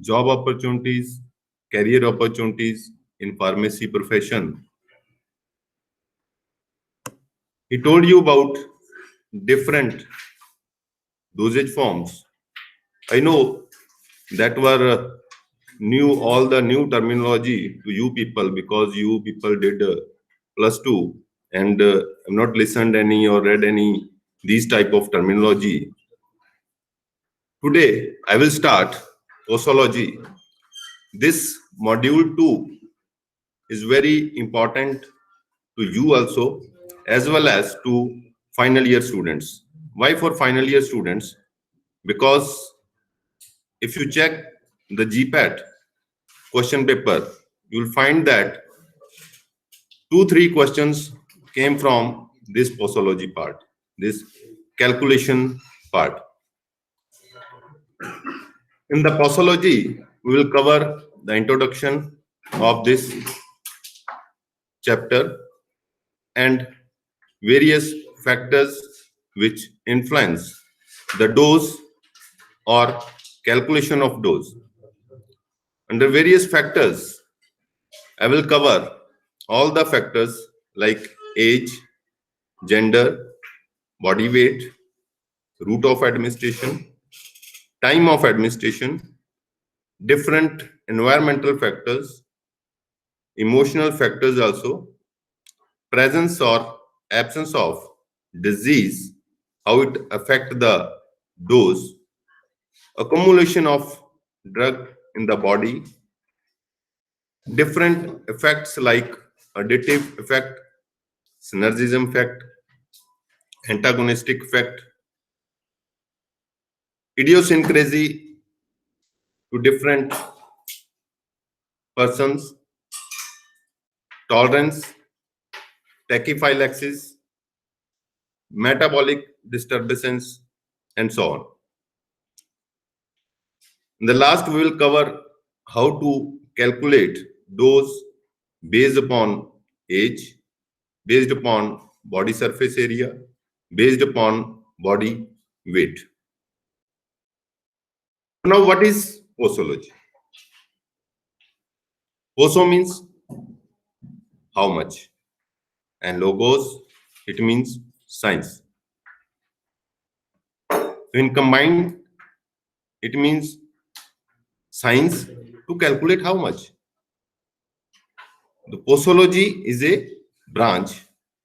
job opportunities, career opportunities in pharmacy profession. He told you about different dosage forms. I know that were new, all the new terminology to you people, because you people did +2 and have not listened any or read any these type of terminology. Today I will start posology. This module 2 is very important to you also, as well as to final year students. Why for final year students? Because if you check the GPAT question paper, you will find that 2-3 questions came from this posology part, this calculation part. In the posology, we will cover the introduction of this chapter and various factors which influence the dose or calculation of dose. Under various factors, I will cover all the factors like age, gender, body weight, route of administration, time of administration, different environmental factors, emotional factors also, presence or absence of disease, how it affect the dose, accumulation of drug in the body, different effects like additive effect, synergism effect, antagonistic effect, idiosyncrasy to different persons, tolerance, tachyphylaxis, metabolic disturbances, and so on. In the last, we will cover how to calculate dose based upon age, based upon body surface area, based upon body weight. Now, what is posology? Poso means how much, and logos, it means science. When combined, it means science to calculate how much. The posology is a branch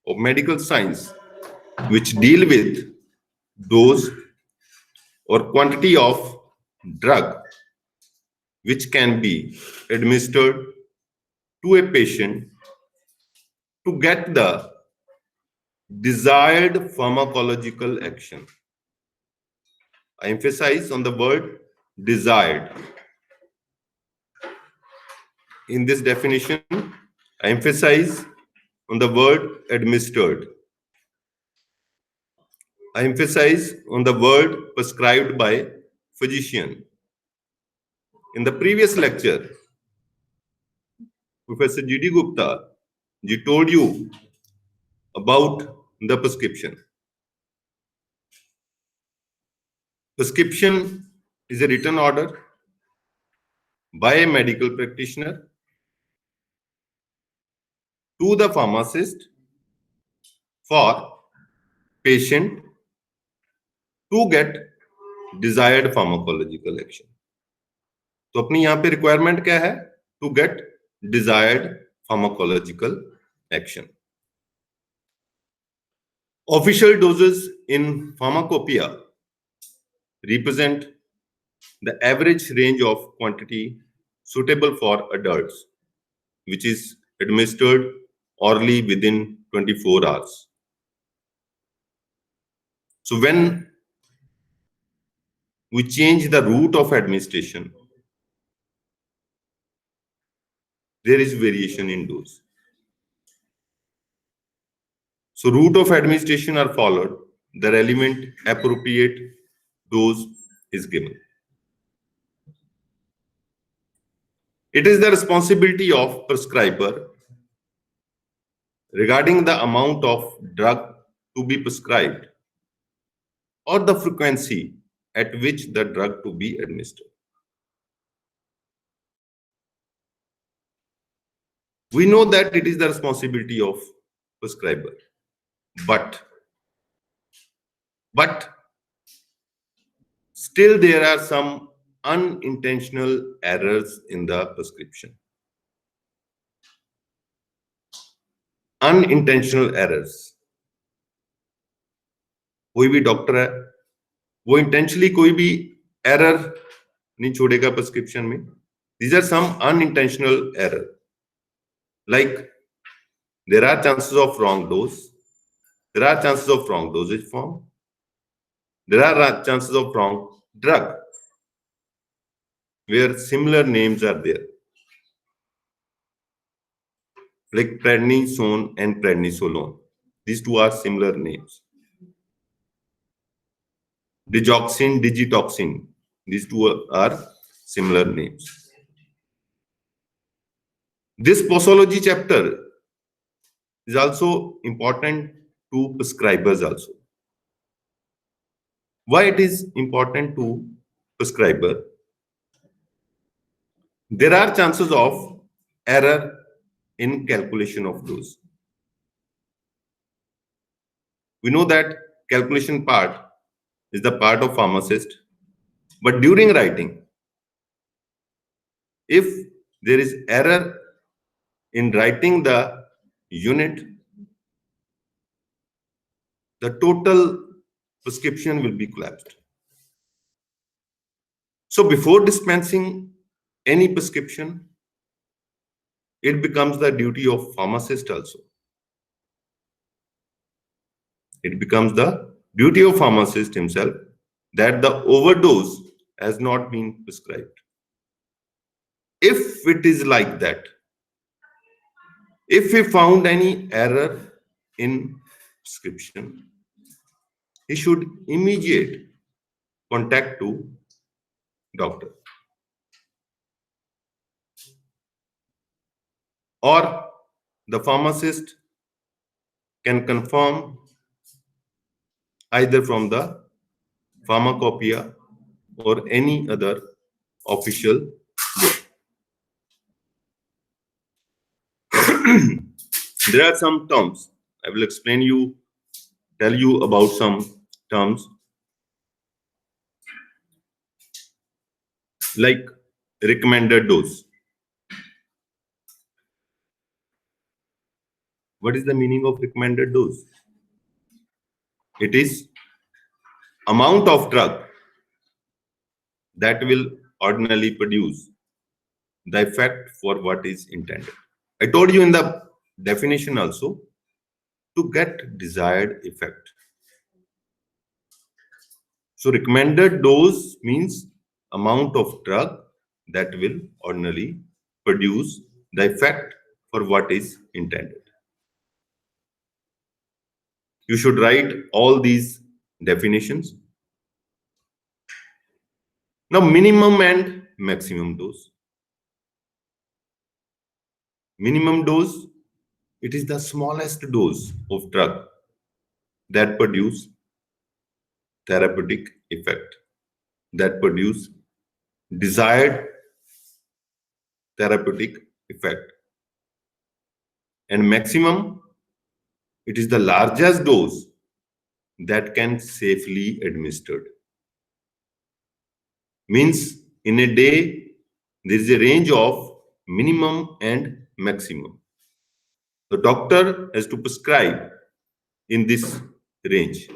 of medical science which deal with dose or quantity of drug which can be administered to a patient to get the desired pharmacological action. I emphasize on the word desired. In this definition, I emphasize on the word administered. I emphasize on the word prescribed by physician. In the previous lecture, Professor G.D. Gupta ji told you about the prescription. Prescription is a written order by a medical practitioner to the pharmacist for patient to get desired pharmacological action. तो अपनी यहाँ पे requirement क्या है? To get desired pharmacological action. Official doses in pharmacopoeia represent the average range of quantity suitable for adults, which is administered orally within 24 hours. So when we change the route of administration, there is variation in dose. So route of administration are followed, the relevant appropriate dose is given. It is the responsibility of prescriber regarding the amount of drug to be prescribed or the frequency at which the drug to be administered. We know that it is the responsibility of prescriber, but still there are some unintentional errors in the prescription. Unintentional errors. कोई भी doctor है वो intentionally कोई भी error नहीं छोड़ेगा prescription में. These are some unintentional error. Like there are chances of wrong dose, there are chances of wrong dosage form, there are chances of wrong drug where similar names are there, like prednisone and prednisolone. These two are similar names. Digoxin, digitoxin, these two are similar names. This posology chapter is also important to prescribers also. Why it is important to prescriber? There are chances of error in calculation of dose. We know that calculation part is the part of pharmacist, but during writing, if there is error in writing the unit, the total prescription will be collapsed. So before dispensing any prescription, it becomes the duty of pharmacist also. It becomes the duty of pharmacist himself that the overdose has not been prescribed. If it is like that, if he found any error in prescription, he should immediate contact to doctor. Or the pharmacist can confirm either from the pharmacopoeia or any other official book. There are some terms. I will tell you about some terms like recommended dose. What is the meaning of recommended dose? It is amount of drug that will ordinarily produce the effect for what is intended. I told you in the definition also, to get desired effect. So recommended dose means amount of drug that will ordinarily produce the effect for what is intended. You should write all these definitions. Now, minimum and maximum dose. Minimum dose, it is the smallest dose of drug that produce therapeutic effect, that produce desired therapeutic effect. And maximum, it is the largest dose that can safely administered. Means in a day, there is a range of minimum and maximum. The doctor has to prescribe in this range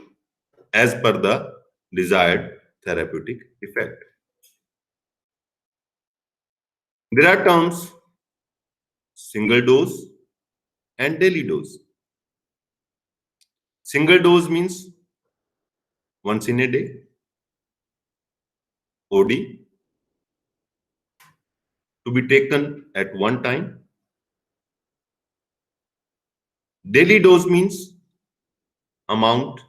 as per the desired therapeutic effect. There are terms single dose and daily dose. Single dose means once in a day, OD, to be taken at one time. Daily dose means amount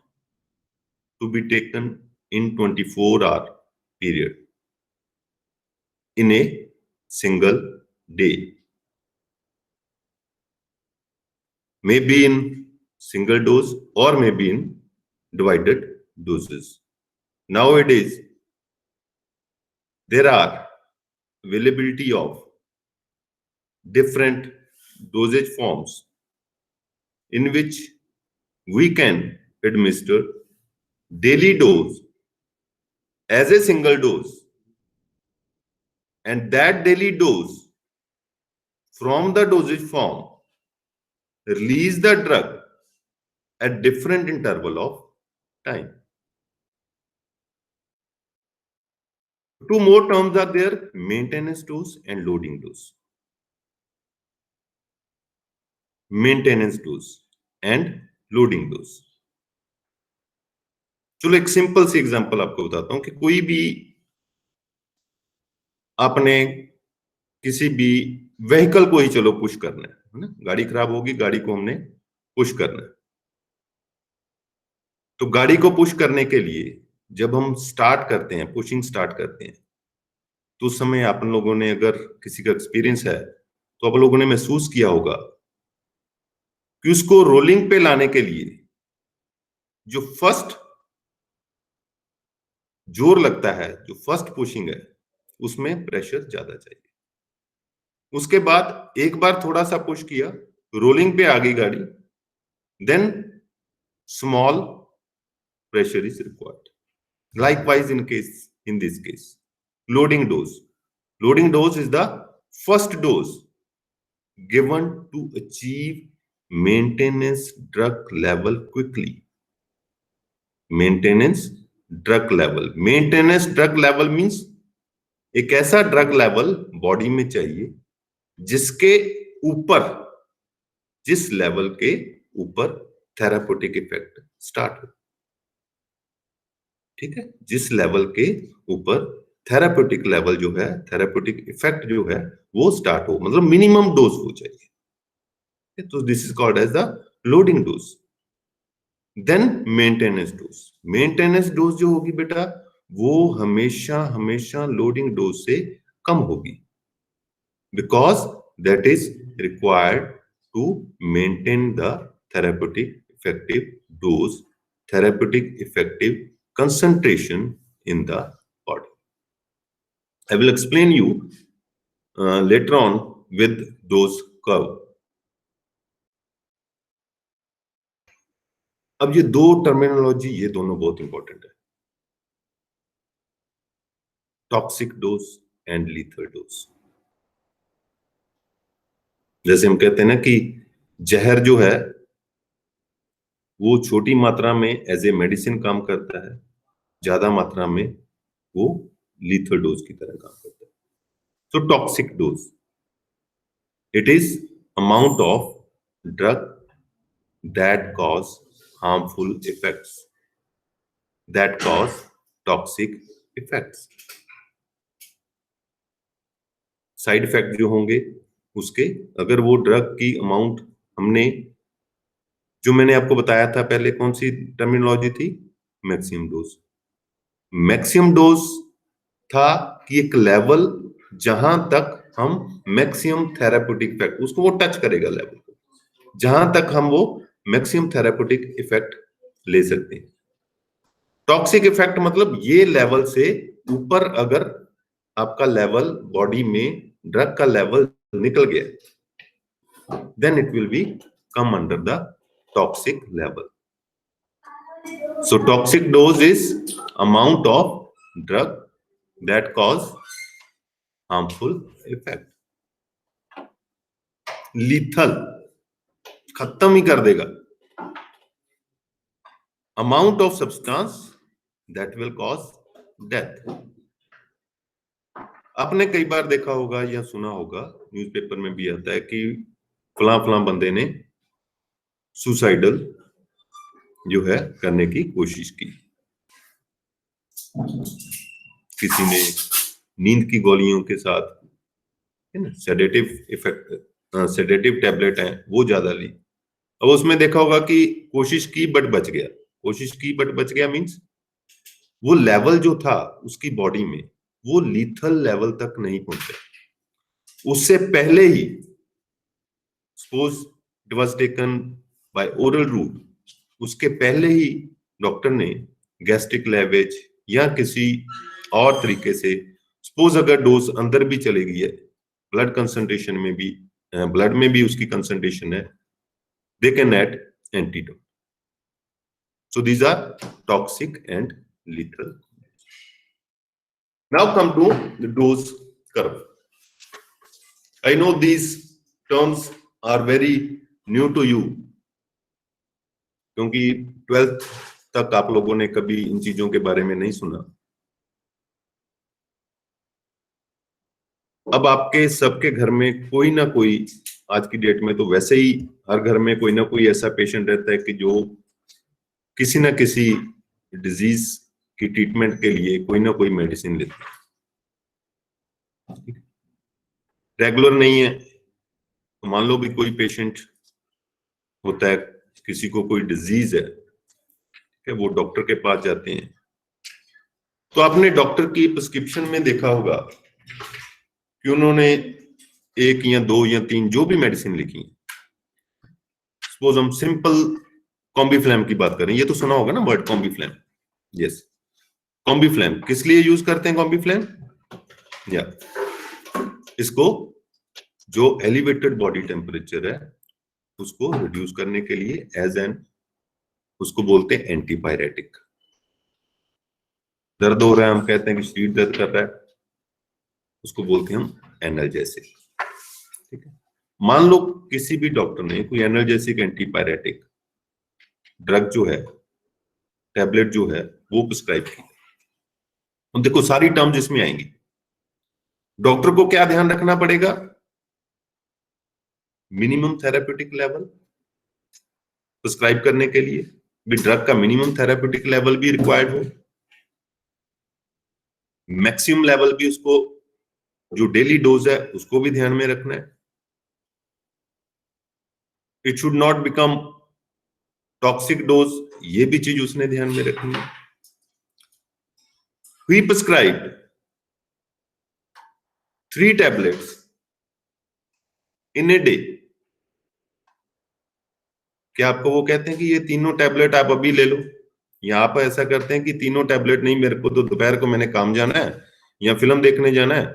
to be taken in 24-hour period in a single day. Maybe in single dose or maybe in divided doses. Nowadays, there are availability of different dosage forms in which we can administer daily dose as a single dose, and that daily dose from the dosage form release the drug at different interval of time. Two more terms are there: maintenance dose and loading dose. Maintenance dose and loading dose. चलो एक simple सी example आपको बताता हूं कि कोई भी आपने किसी भी व्हीकल को ही चलो पुश करना है ना, गाड़ी खराब होगी, गाड़ी को हमने पुश करना है। तो गाड़ी को पुश करने के लिए जब हम स्टार्ट करते हैं, पुशिंग स्टार्ट करते हैं, तो उस समय आप लोगों ने, अगर किसी का एक्सपीरियंस है तो आप लोगों ने महसूस किया होगा कि उसको रोलिंग पे लाने के लिए जो फर्स्ट जोर लगता है, जो फर्स्ट पुशिंग है, उसमें प्रेशर ज्यादा चाहिए। उसके बाद एक बार थोड़ा सा पुश किया, रोलिंग पे आ गई गाड़ी, then small pressure is required. Likewise, in this case, loading dose. Loading dose is the first dose given to achieve maintenance drug level quickly. Maintenance drug level. Maintenance drug level means एक ऐसा drug level body में चाहिए जिसके ऊपर, जिस level के ऊपर therapeutic effect start हो। ठीक है, जिस लेवल के ऊपर थेराप्यूटिक लेवल जो है, थेराप्यूटिक इफेक्ट जो है वो स्टार्ट हो, मतलब मिनिमम डोज हो चाहिए। तो this is called as the loading dose. Then maintenance dose. Maintenance dose जो होगी बेटा, वो हमेशा हमेशा लोडिंग डोज से कम होगी, because that is required to maintain the therapeutic effective dose, therapeutic effective concentration in the body. I will explain you later on with those curve. अब ये दो टर्मिनोलॉजी, ये दोनों बहुत इंपॉर्टेंट है, toxic dose and lethal dose. जैसे हम कहते हैं ना कि जहर जो है वो छोटी मात्रा में एज ए मेडिसिन काम करता है, ज्यादा मात्रा में वो लीथल डोज की तरह काम करता है। So toxic dose, it is amount of drug that cause harmful effects, that cause toxic effects. Side effect जो होंगे उसके, अगर वो ड्रग की अमाउंट हमने, जो मैंने आपको बताया था पहले, कौन सी टर्मिनोलॉजी थी, मैक्सिमम डोज। मैक्सिमम डोज था कि एक लेवल जहां तक हम मैक्सिमम थेराप्यूटिक इफेक्ट, उसको वो टच करेगा लेवल को, जहां तक हम वो मैक्सिमम थेराप्यूटिक इफेक्ट ले सकते हैं। टॉक्सिक इफेक्ट मतलब ये लेवल से ऊपर अगर आपका लेवल बॉडी में ड्रग का लेवल निकल गया, then it will become under the toxic level. So toxic dose is amount of drug that cause harmful effect. Lethal, खत्म ही कर देगा, amount of substance that will cause death. आपने कई बार देखा होगा या सुना होगा, न्यूज़पेपर में भी आता है कि फलां फलां बंदे ने सुसाइडल जो है करने की कोशिश की, किसी ने नींद की गोलियों के साथ, है ना, सेडेटिव इफेक्ट, सेडेटिव टैबलेट हैं वो ज्यादा ली। अब उसमें देखा होगा कि कोशिश की बट बच गया। कोशिश की बट बच गया मींस वो लेवल जो था उसकी बॉडी में, वो लीथल लेवल तक नहीं पहुंचा। उससे पहले ही, suppose it was taken by oral route, उसके पहले ही डॉक्टर ने गैस्ट्रिक लैवेज या किसी और तरीके से सपोज अगर डोज अंदर भी चली गई है, ब्लड कंसंट्रेशन में भी, ब्लड में भी उसकी कंसंट्रेशन है, they can add antidote. So these are toxic and lethal. Now come to the dose curve. I know these terms are very new to you, क्योंकि 12th तक आप लोगों ने कभी इन चीजों के बारे में नहीं सुना. अब आपके सबके घर में कोई ना कोई, आज की डेट में तो वैसे ही हर घर में कोई ना कोई ऐसा पेशेंट रहता है कि जो किसी ना किसी डिजीज की ट्रीटमेंट के लिए कोई ना कोई मेडिसिन लेते हैं. रेगुलर नहीं है तो मान लो भी कोई पेशेंट होता है, किसी को कोई डिजीज है, वो डॉक्टर के पास जाते हैं, तो आपने डॉक्टर की प्रिस्क्रिप्शन में देखा होगा कि उन्होंने 1 या 2 या 3 जो भी मेडिसिन लिखी. सपोज हम सिंपल कॉम्बीफ्लैम की बात करें, ये तो सुना होगा ना वर्ड कॉम्बीफ्लैम. यस, कॉम्बीफ्लैम किस लिए यूज करते हैं? कॉम्बीफ्लैम या इसको जो एलिवेटेड बॉडी टेम्परेचर है उसको रिड्यूस करने के लिए एज एन, उसको बोलते हैं एंटीपायरेटिक. दर्द हो रहा है, हम कहते हैं कि शरीर दर्द कर रहा है, उसको बोलते हैं हम एनाल्जेसिक. ठीक है. मान लो किसी भी डॉक्टर ने कोई एनाल्जेसिक एंटीपायरेटिक ड्रग जो है, टैबलेट जो है, वो प्रिस्क्राइब की. तो देखो सारी टर्म्स इसमें आएंगी. डॉक्टर को क्या ध्यान रखना पड़ेगा? मिनिमम थेराप्यूटिक लेवल प्रिस्क्राइब करने के लिए भी ड्रग का मिनिमम थेराप्यूटिक लेवल भी रिक्वायर्ड हो, मैक्सिमम लेवल भी उसको, जो डेली डोज है उसको भी ध्यान में रखना है. It should not become toxic dose, ये भी चीज उसने ध्यान में रखनी है. ही prescribed 3 tablets in a day. क्या आपको वो कहते हैं कि ये तीनों टैबलेट आप अभी ले लो, या आप ऐसा करते हैं कि तीनों टैबलेट नहीं, मेरे को तो दोपहर को मैंने काम जाना है या फिल्म देखने जाना है,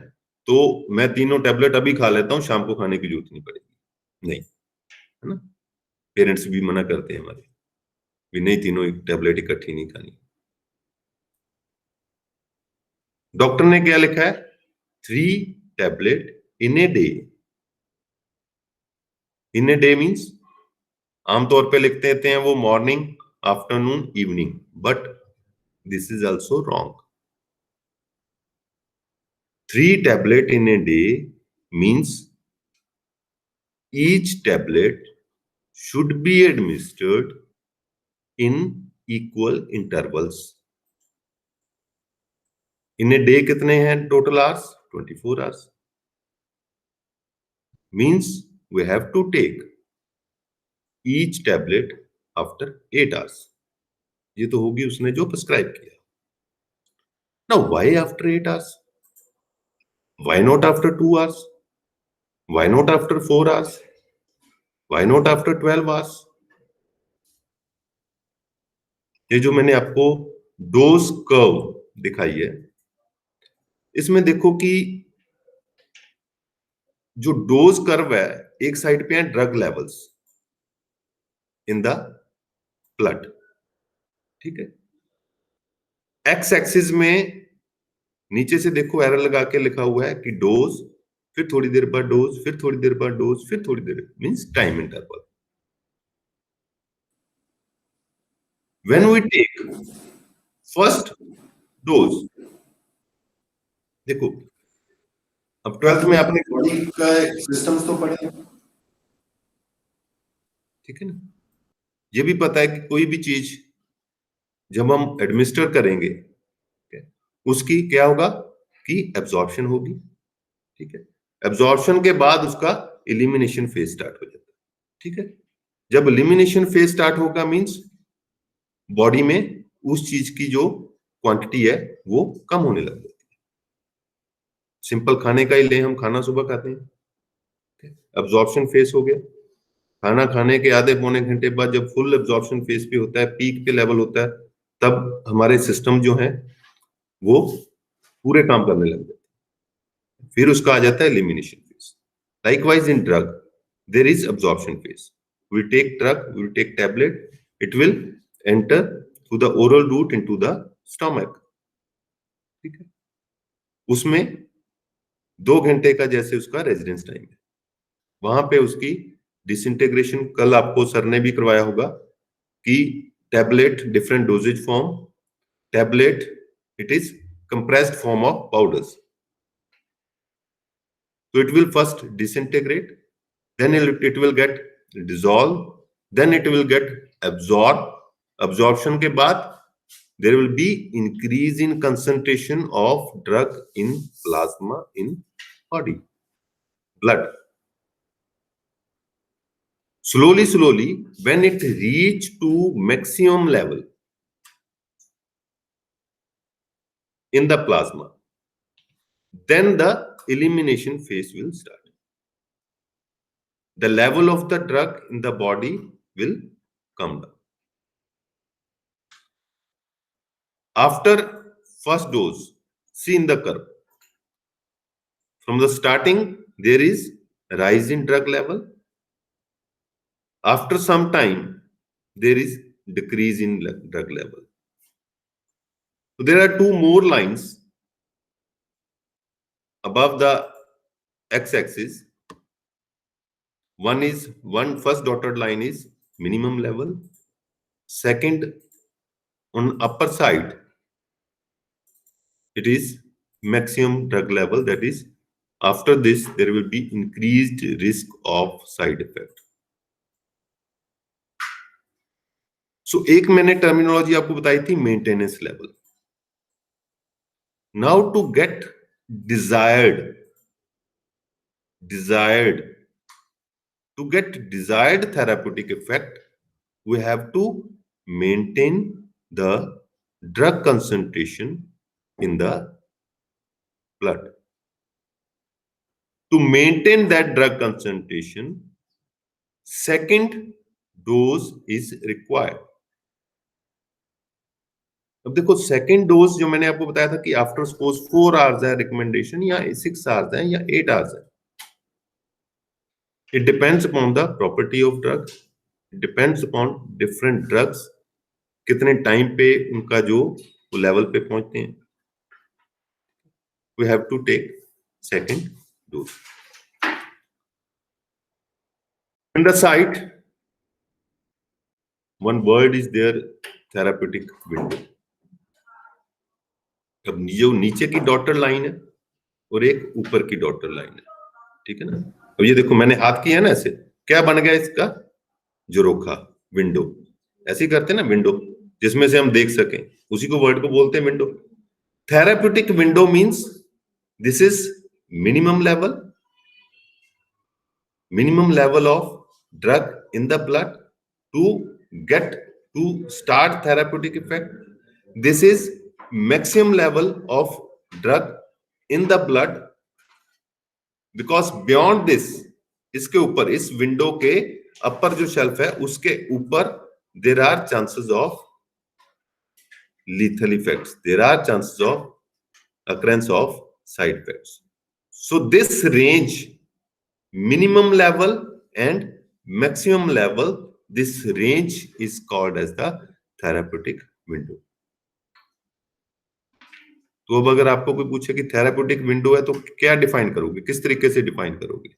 तो मैं तीनों टैबलेट अभी खा लेता हूं, शाम को खाने की जरूरत नहीं पड़ेगी. नहीं, है ना. पेरेंट्स भी मना करते हैं हमारे भी, नहीं तीनों टैबलेट इकट्ठी नहीं खानी. डॉक्टर ने क्या लिखा है? 3 tablet in a day. In a day means आमतौर पे लिखते हैं वो morning, afternoon, evening, but this is also wrong. 3 tablet in a day means each tablet should be administered in equal intervals. In a day कितने हैं total hours? 24 hours. Means we have to take each tablet after 8 hours. ये तो होगी उसने जो prescribe किया. Now why after 8 hours? Why not after 2 hours? Why not after 4 hours? Why not after 12 hours? ये जो मैंने आपको डोज कर्व दिखाई है, इसमें देखो कि जो डोज कर्व है, एक साइड पे है drug levels in the blood. ठीक है. एक्स एक्सिस में नीचे से देखो एरर लगा के लिखा हुआ है कि डोज, फिर थोड़ी देर बाद डोज, फिर थोड़ी देर बाद डोज, फिर थोड़ी देर, means time interval. When we take first dose, देखो अब 12th में आपने बॉडी का सिस्टम्स तो पढ़े, ठीक है ना. ये भी पता है कि कोई भी चीज जब हम एडमिनिस्टर करेंगे, उसकी क्या होगा कि एब्जॉर्प्शन होगी. ठीक है. एब्जॉर्प्शन के बाद उसका एलिमिनेशन फेज स्टार्ट हो जाता है. ठीक है. जब एलिमिनेशन फेज स्टार्ट होगा मींस बॉडी में उस चीज की जो क्वांटिटी है वो कम होने लग जाती है. सिंपल खाने का ही ले, हम खाना सुबह खाते हैं, एब्जॉर्प्शन फेज हो गया. खाना खाने के आधे पौने घंटे बाद जब फुल एब्जॉर्प्शन फेज पे होता है, पीक पे लेवल होता है, तब हमारे सिस्टम जो है वो पूरे काम करने लग जाते हैं. फिर उसका आ जाता है elimination phase. Likewise in drug there is absorption phase. We take drug, we take tablet, it will enter through the oral route into the stomach, ठीक है। उसमें 2 घंटे का जैसे उसका रेजिडेंस टाइम है, वहां पे उसकी डिसइंटीग्रेशन, कल आपको सर ने भी करवाया होगा कि tablet different doses form, tablet it is compressed form of powders. So it will first disintegrate, then it will get dissolved, then it will get absorbed. Absorption के बाद there will be increase in concentration of drug in plasma in body, blood. Slowly, when it reach to maximum level in the plasma, then the elimination phase will start. The level of the drug in the body will come down. After first dose, see in the curve. From the starting, there is rise in drug level. After some time, there is decrease in drug level. So there are two more lines above the x-axis. One first dotted line is minimum level. Second, on upper side, it is maximum drug level. That is, after this, there will be increased risk of side effect. So, एक मैंने terminology आपको बताई थी maintenance level. Now to get desired therapeutic effect, we have to maintain the drug concentration in the blood. To maintain that drug concentration, second dose is required. अब देखो second dose जो मैंने आपको बताया था कि आफ्टर सपोज 4 आवर्स है recommendation, या 6 आवर्स है या 8 आवर्स है. It depends upon the property of drug. It depends upon different drugs. कितने टाइम पे उनका जो लेवल पे पहुंचते हैं. We have to take second dose. In the site, one word is there, therapeutic window. अब जो नीचे की डॉटर लाइन है और एक ऊपर की डॉटर लाइन है, ठीक है ना. अब ये देखो मैंने हाथ किया ना ऐसे, क्या बन गया इसका? जोरोखा, विंडो. ऐसे ही करते हैं ना विंडो, जिसमें से हम देख सकें, उसी को वर्ड को बोलते हैं window. Therapeutic window means this is minimum level of drug in the blood to start therapeutic effect. This is maximum level of drug in the blood, because beyond this, इसके ऊपर, इस विंडो के अपर जो shelf है उसके ऊपर there are chances of lethal effects. There are chances of occurrence of side effects. So this range, minimum level and maximum level, this range is called as the therapeutic window. तो अब अगर आपको कोई पूछे कि थेराप्यूटिक विंडो है तो क्या डिफाइन करोगे, किस तरीके से डिफाइन करोगे?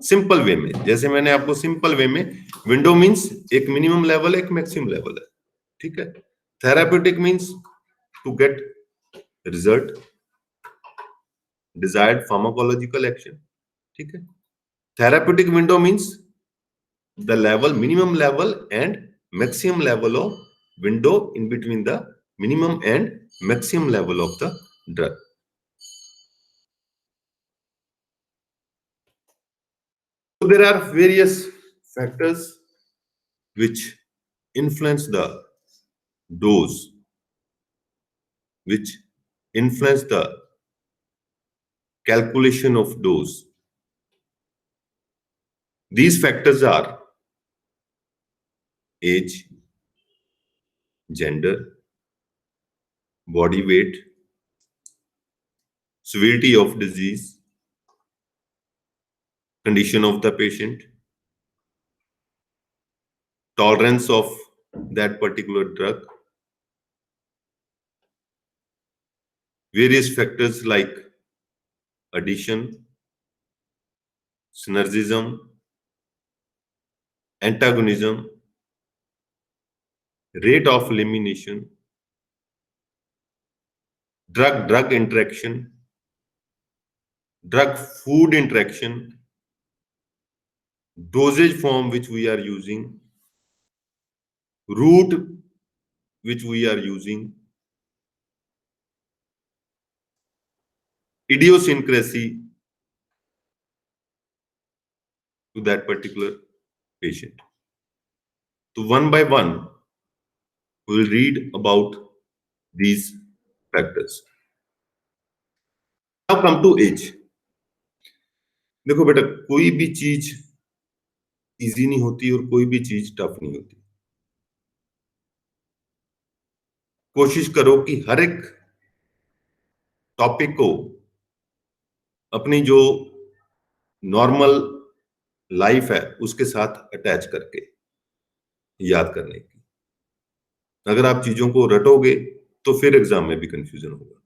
सिंपल वे में, जैसे मैंने आपको सिंपल वे में, विंडो मींस एक मिनिमम लेवल, एक मैक्सिमम लेवल है, ठीक है. Therapeutic means to get result, desired pharmacological action, ठीक है. Therapeutic window means the level, minimum level and maximum level of window in between the minimum and maximum level of the drug. So there are various factors which influence the dose, which influence the calculation of dose. These factors are age, gender, body weight, severity of disease, condition of the patient, tolerance of that particular drug, various factors like addition, synergism, antagonism, rate of elimination, drug-drug interaction, drug-food interaction, dosage form which we are using, route which we are using, idiosyncrasy to that particular patient. So one by one, we will read about these factors. Now come to age. देखो बेटा, कोई भी चीज easy नहीं होती और कोई भी चीज टफ नहीं होती। कोशिश करो कि हर एक टॉपिक को अपनी जो नॉर्मल लाइफ है उसके साथ अटैच करके याद करने की। अगर आप चीजों को रटोगे तो फिर एग्जाम में भी कंफ्यूजन होगा।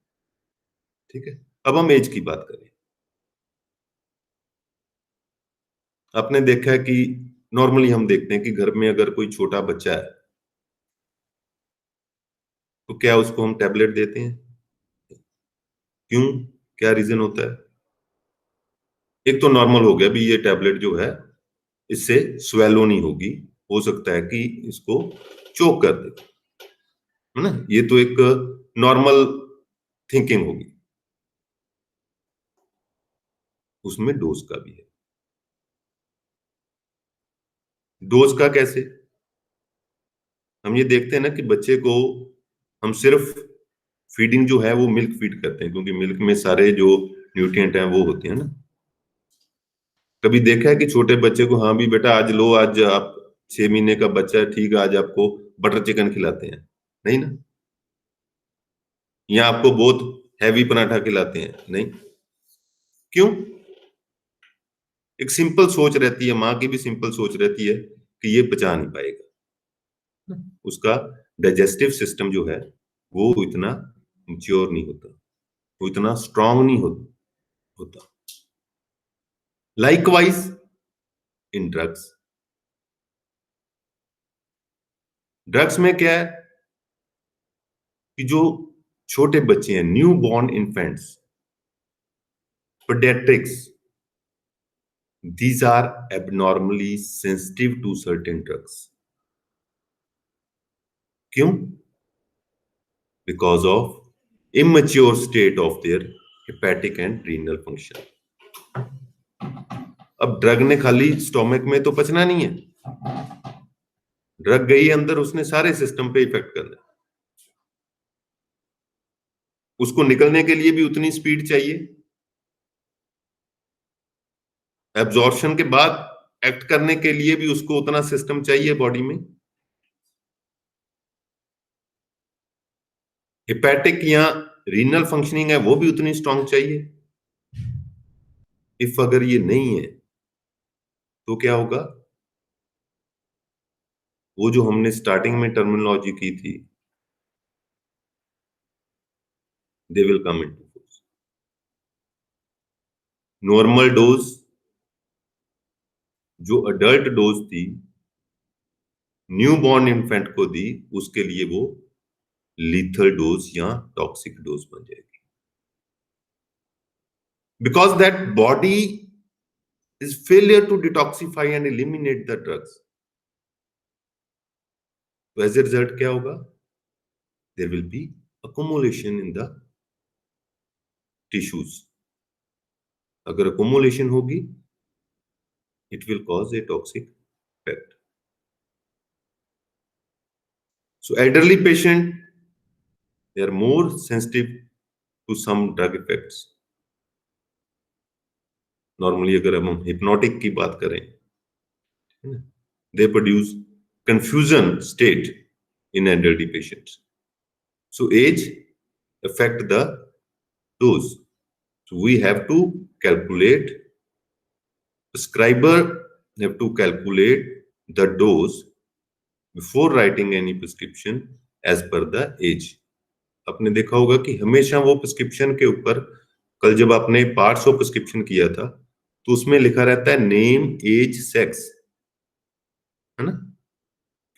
ठीक है, अब हम एज की बात करें। आपने देखा है कि नॉर्मली हम देखते हैं कि घर में अगर कोई छोटा बच्चा है तो क्या उसको हम टैबलेट देते हैं? क्यों? क्या रीजन होता है? एक तो नॉर्मल हो गया भी ये टैबलेट जो है इससे स्वेलो नहीं होगी, हो सकता है कि इसको चोक कर दे, है ना? ये तो एक नॉर्मल थिंकिंग होगी। उसमें डोज का भी है। डोज का कैसे? हम ये देखते हैं ना कि बच्चे को हम सिर्फ फीडिंग जो है वो मिल्क फीड करते हैं, क्योंकि मिल्क में सारे जो न्यूट्रिएंट हैं वो होते हैं ना। कभी देखा है कि छोटे बच्चे को हाँ भी बेटा आज लो, आज आप 6 महीने का बच्चा है, ठीक है, आज आपको बटर चिकन खिलाते हैं? नहीं ना। या आपको बहुत हैवी पराठा खिलाते हैं? नहीं। क्यों? एक सिंपल सोच रहती है, माँ की भी सिंपल सोच रहती है कि ये पचा नहीं पाएगा, उसका डाइजेस्टिव सिस्टम जो है वो इतना मैच्योर नहीं होता, वो इतना स्ट्रांग नहीं होता। लाइकवाइज इन ड्रग्स में क्या है कि जो छोटे बच्चे हैं, newborn infants, pediatrics, these are abnormally sensitive to certain drugs. क्यों? Because of immature state of their hepatic and renal function. अब ड्रग ने खाली स्टोमक में तो पचना नहीं है, ड्रग गई अंदर, उसने सारे सिस्टम पे इफेक्ट करना है। उसको निकलने के लिए भी उतनी स्पीड चाहिए, एब्जॉर्प्शन के बाद एक्ट करने के लिए भी उसको उतना सिस्टम चाहिए बॉडी में। हेपेटिक या रीनल फंक्शनिंग है वो भी उतनी स्ट्रांग चाहिए। इफ अगर ये नहीं है तो क्या होगा? वो जो हमने स्टार्टिंग में टर्मिनोलॉजी की थी, they will come into force. Normal dose जो अडल्ट डोज थी न्यू बॉर्न इन्फेंट को दी, उसके लिए वो लीथल डोज या टॉक्सिक डोज बन जाएगी, because that body is failure to detoxify and eliminate the drugs. तो एज ए रिजल्ट क्या होगा? There will be accumulation in the tissues. अगर accumulation होगी, it will cause a toxic effect. So elderly patient, they are more sensitive to some drug effects. Normally अगर हम hypnotic की बात करें, they produce confusion state in elderly patients. So age affect the dose. So we have to calculate prescriber have to calculate the dose before writing any prescription as per the age. आपने देखा होगा कि हमेशा वो prescription के ऊपर, कल जब आपने पार्ट्स ऑफ प्रिस्क्रिप्शन किया था तो उसमें लिखा रहता है नेम, एज, सेक्स, है ना?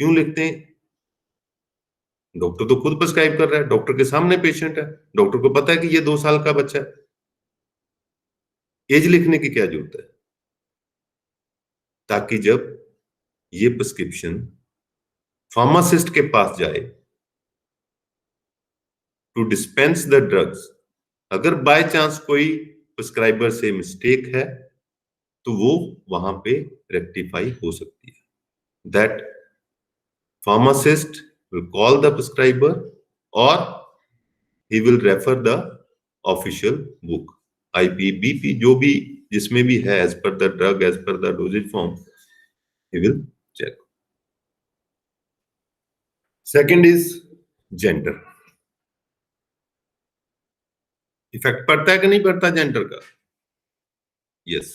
क्यों लिखते हैं? डॉक्टर तो खुद प्रिस्क्राइब कर रहा है, डॉक्टर के सामने पेशेंट है, डॉक्टर को पता है कि ये 2 साल का बच्चा है, एज लिखने की क्या जरूरत है? ताकि जब ये प्रिस्क्रिप्शन फार्मासिस्ट के पास जाए टू डिस्पेंस द ड्रग्स, अगर बाय चांस कोई प्रिस्क्राइबर से मिस्टेक है तो वो वहां पे रेक्टिफाई हो सकती है। That pharmacist will call the prescriber or he will refer the official book, IPBP, जो भी जिसमें भी है, as per the drug, as per the dosage form, he will check. Second is gender. Effect पड़ता है कि नहीं पड़ता जेंडर का? यस।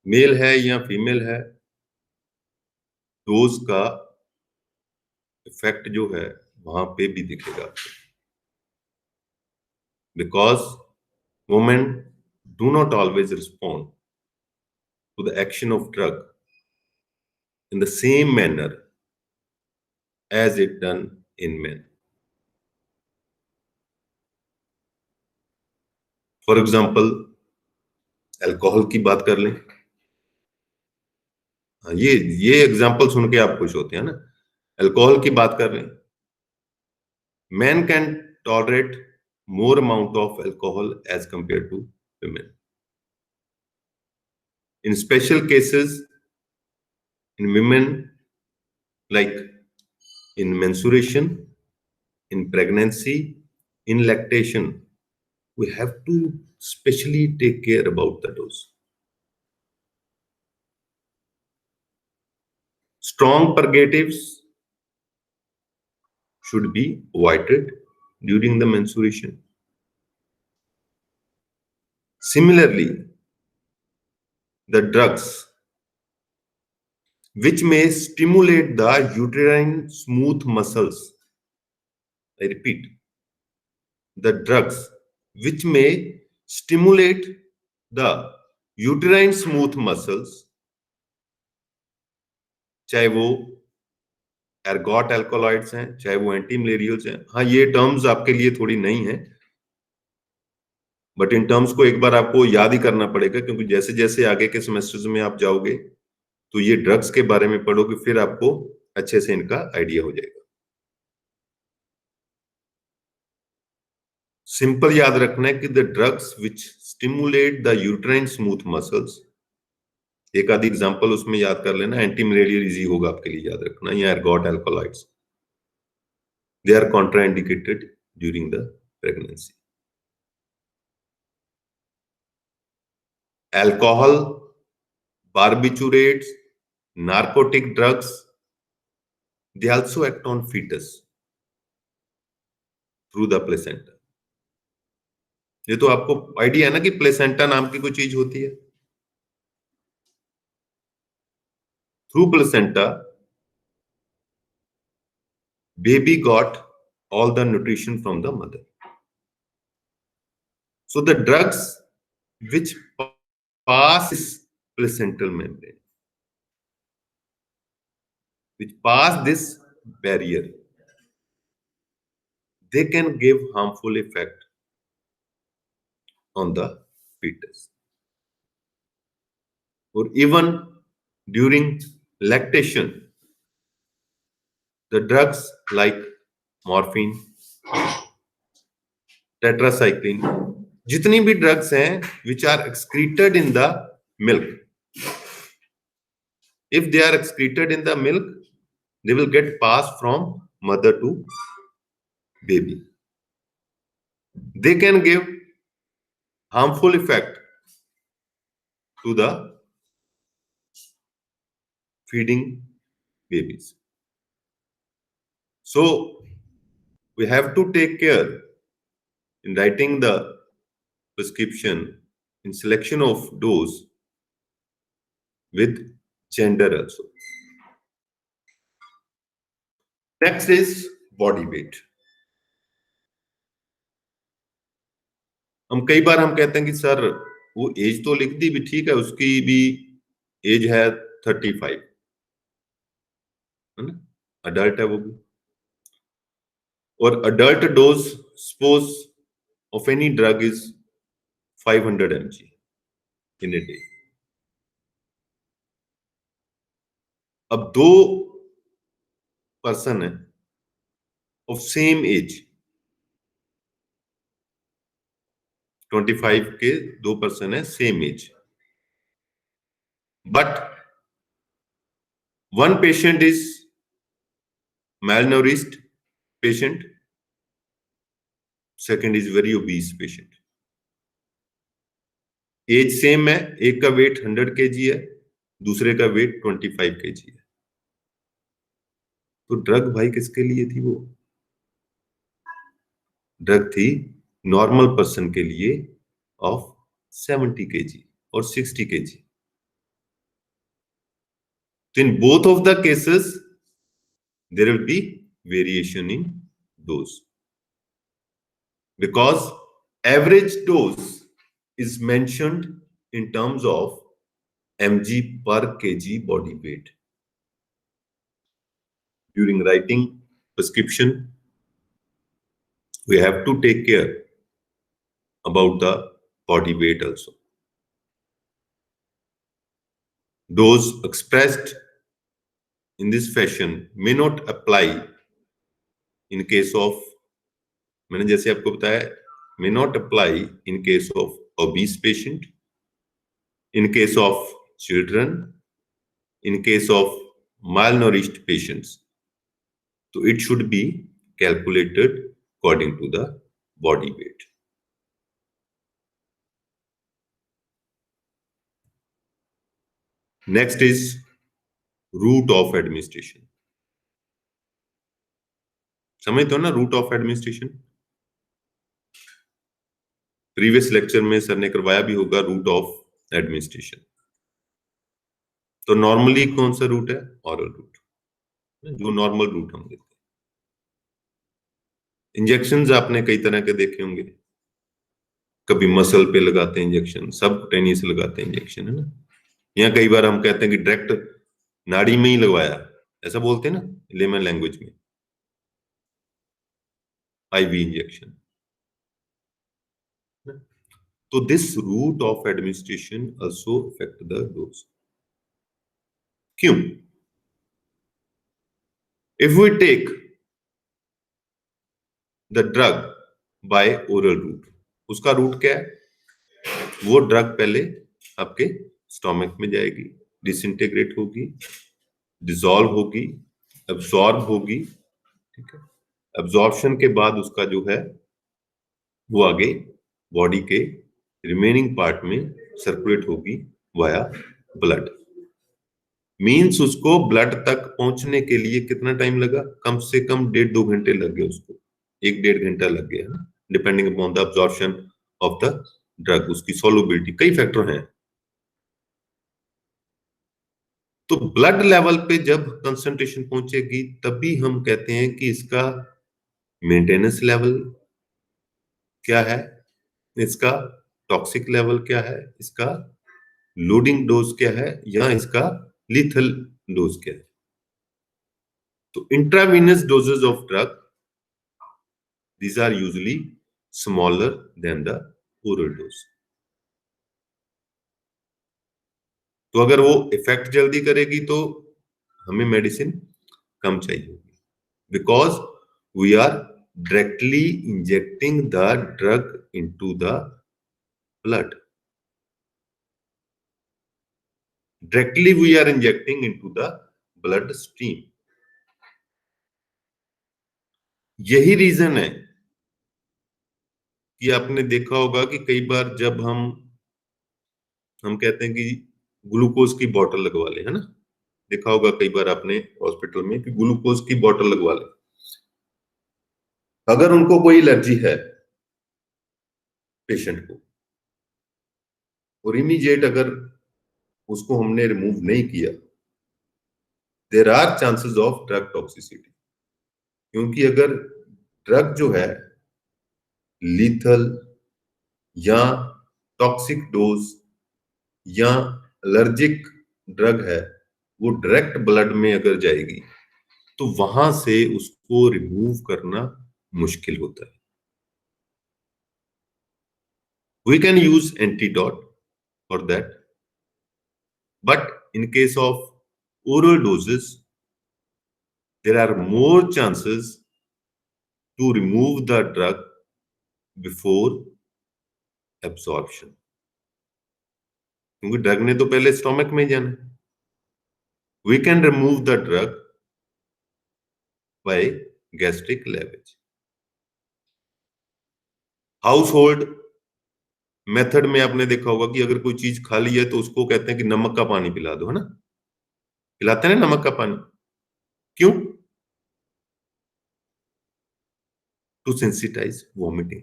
मेल है या फीमेल है, डोज का इफेक्ट जो है वहां पे भी दिखेगा, because women do not always respond to the action of drug in the same manner as it done in men. For example, alcohol की बात कर लें। हाँ, ये एग्जांपल सुन के आप खुश होते हैं ना। अल्कोहल की बात कर लें, men can tolerate more amount of alcohol as compared to women. In special cases, in women, like in menstruation, in pregnancy, in lactation, we have to specially take care about the dose. Strong purgatives should be avoided during the menstruation. Similarly, the drugs which may stimulate the uterine smooth muscles, I repeat, the drugs which may stimulate the uterine smooth muscles, चाहे वो ergot alkaloids हैं, चाहे वो anti मलेरियल्स हैं। हाँ, ये terms आपके लिए थोड़ी नई हैं, बट इन टर्म्स को एक बार आपको याद ही करना पड़ेगा, क्योंकि जैसे जैसे आगे के सेमेस्टर्स में आप जाओगे तो ये ड्रग्स के बारे में पढ़ोगे, फिर आपको अच्छे से इनका आइडिया हो जाएगा। सिंपल याद रखना है कि the drugs which stimulate the uterine smooth muscles, एक आधी एग्जांपल उसमें याद कर लेना, एंटी मलेरियल इजी होगा आपके लिए याद रखना, या ergot alkaloids, they are contraindicated during the pregnancy. Alcohol, barbiturates, narcotic drugs, they also act on fetus through the placenta. ये तो आपको आइडिया है ना कि प्लेसेंटा नाम की कोई चीज होती है। Through placenta baby got all the nutrition from the mother. So the drugs which pass this placental membrane, which pass this barrier, they can give harmful effect on the fetus. Or even during lactation, the drugs like morphine, tetracycline, जितनी भी drugs हैं which are excreted in the milk, if they are excreted in the milk, they will get passed from mother to baby. They can give harmful effect to the feeding babies. So we have to take care in writing the prescription in selection of dose with gender also. Next is body weight. हम कई बार हम कहते हैं कि sir वो as तो लिख दी भी, ठीक है, उसकी भी एज है 35, है ना, अडल्ट है वो भी, और adult dose suppose of any drug is 500 mg in a day. अब दो पर्सन है ऑफ सेम एज, 25 के दो पर्सन है same age, but one patient is malnourished patient, second is very obese patient. Age same है, एक का wait 100 kg है, दूसरे का वेट 25 kg है. तो ड्रग भाई किसके लिए थी? वो ड्रग थी नॉर्मल पर्सन के लिए ऑफ 70 kg और 60 kg. So in both of the cases, there will be variation in dose, because average dose is mentioned in terms of mg per kg body weight. During writing prescription, we have to take care about the body weight also. Dose expressed in this fashion may not apply in case of, मैंने जैसे आपको बताया, may not apply in case of obese patient, in case of children, in case of malnourished patients. So it should be calculated according to the body weight. Next is route of administration. समझते हो ना route of administration? Previous lecture में sir ने करवाया भी होगा route of administration. तो normally कौन सा रूट है? ऑरल रूट, जो नॉर्मल रूट हम देते हैं. इंजेक्शंस आपने कई तरह के देखे होंगे, कभी मसल पे लगाते हैं इंजेक्शन, सबकुटेनियस लगाते हैं इंजेक्शन, है ना. यहाँ कई बार हम कहते हैं कि डायरेक्ट नाड़ी में ही लगवाया, ऐसा बोलते हैं ना लेमन लैंग्वेज में, IV इंजेक्शन. तो this route of administration also affect the dose. क्यों? If we take the drug by oral route, उसका रूट क्या है? वो ड्रग पहले आपके स्टोमक में जाएगी, डिसइंटीग्रेट होगी, डिसॉल्व होगी, एब्जॉर्ब होगी, ठीक है. एब्जॉर्प्शन के बाद उसका जो है वो आगे बॉडी के रिमेनिंग पार्ट में सर्कुलेट होगी वाया ब्लड. मीन्स उसको ब्लड तक पहुंचने के लिए कितना टाइम लगा? कम से कम 1.5-2 घंटे लग गए उसको, 1-1.5 घंटा लग गया, depending upon the absorption of the drug, उसकी सॉल्युबिलिटी, कई फैक्टर हैं. तो ब्लड लेवल पे जब कंसंट्रेशन पहुंचेगी तभी हम कहते हैं कि इसका मेंटेनेंस लेवल क्या है, इसका टॉक्सिक लेवल क्या है, इसका लोडिंग डोज क्या है, या इसका लीथल डोज क्या है. तो intravenous doses of drug, these are usually smaller than the oral dose. तो अगर वो इफेक्ट जल्दी करेगी तो हमें मेडिसिन कम चाहिए होगी, because we are directly injecting the drug into the blood. Directly we are injecting into the blood stream. यही रीजन है कि आपने देखा होगा कि कई बार जब हम कहते हैं कि ग्लूकोज की बोतल लगवा ले, है ना, देखा होगा कई बार आपने हॉस्पिटल में कि ग्लूकोज की बोतल लगवा ले. अगर उनको कोई एलर्जी है पेशेंट को, और इमीडिएट अगर उसको हमने रिमूव नहीं किया, there are chances of drug toxicity. क्योंकि अगर ड्रग जो है लीथल या टॉक्सिक डोज या एलर्जिक ड्रग है, वो डायरेक्ट ब्लड में अगर जाएगी तो वहां से उसको रिमूव करना मुश्किल होता है। We can use antidote for that, but in case of oral doses, there are more chances to remove the drug before absorption, क्योंकि ड्रग ने तो पहले स्टोमक में ही जाना है। We can remove the drug by gastric lavage. Household method में आपने देखा होगा कि अगर कोई चीज खा ली है तो उसको कहते हैं कि नमक का पानी पिला दो, है ना? पिलाते हैं ना नमक का पानी, क्यों? टू सेंसिटाइज वॉमिटिंग,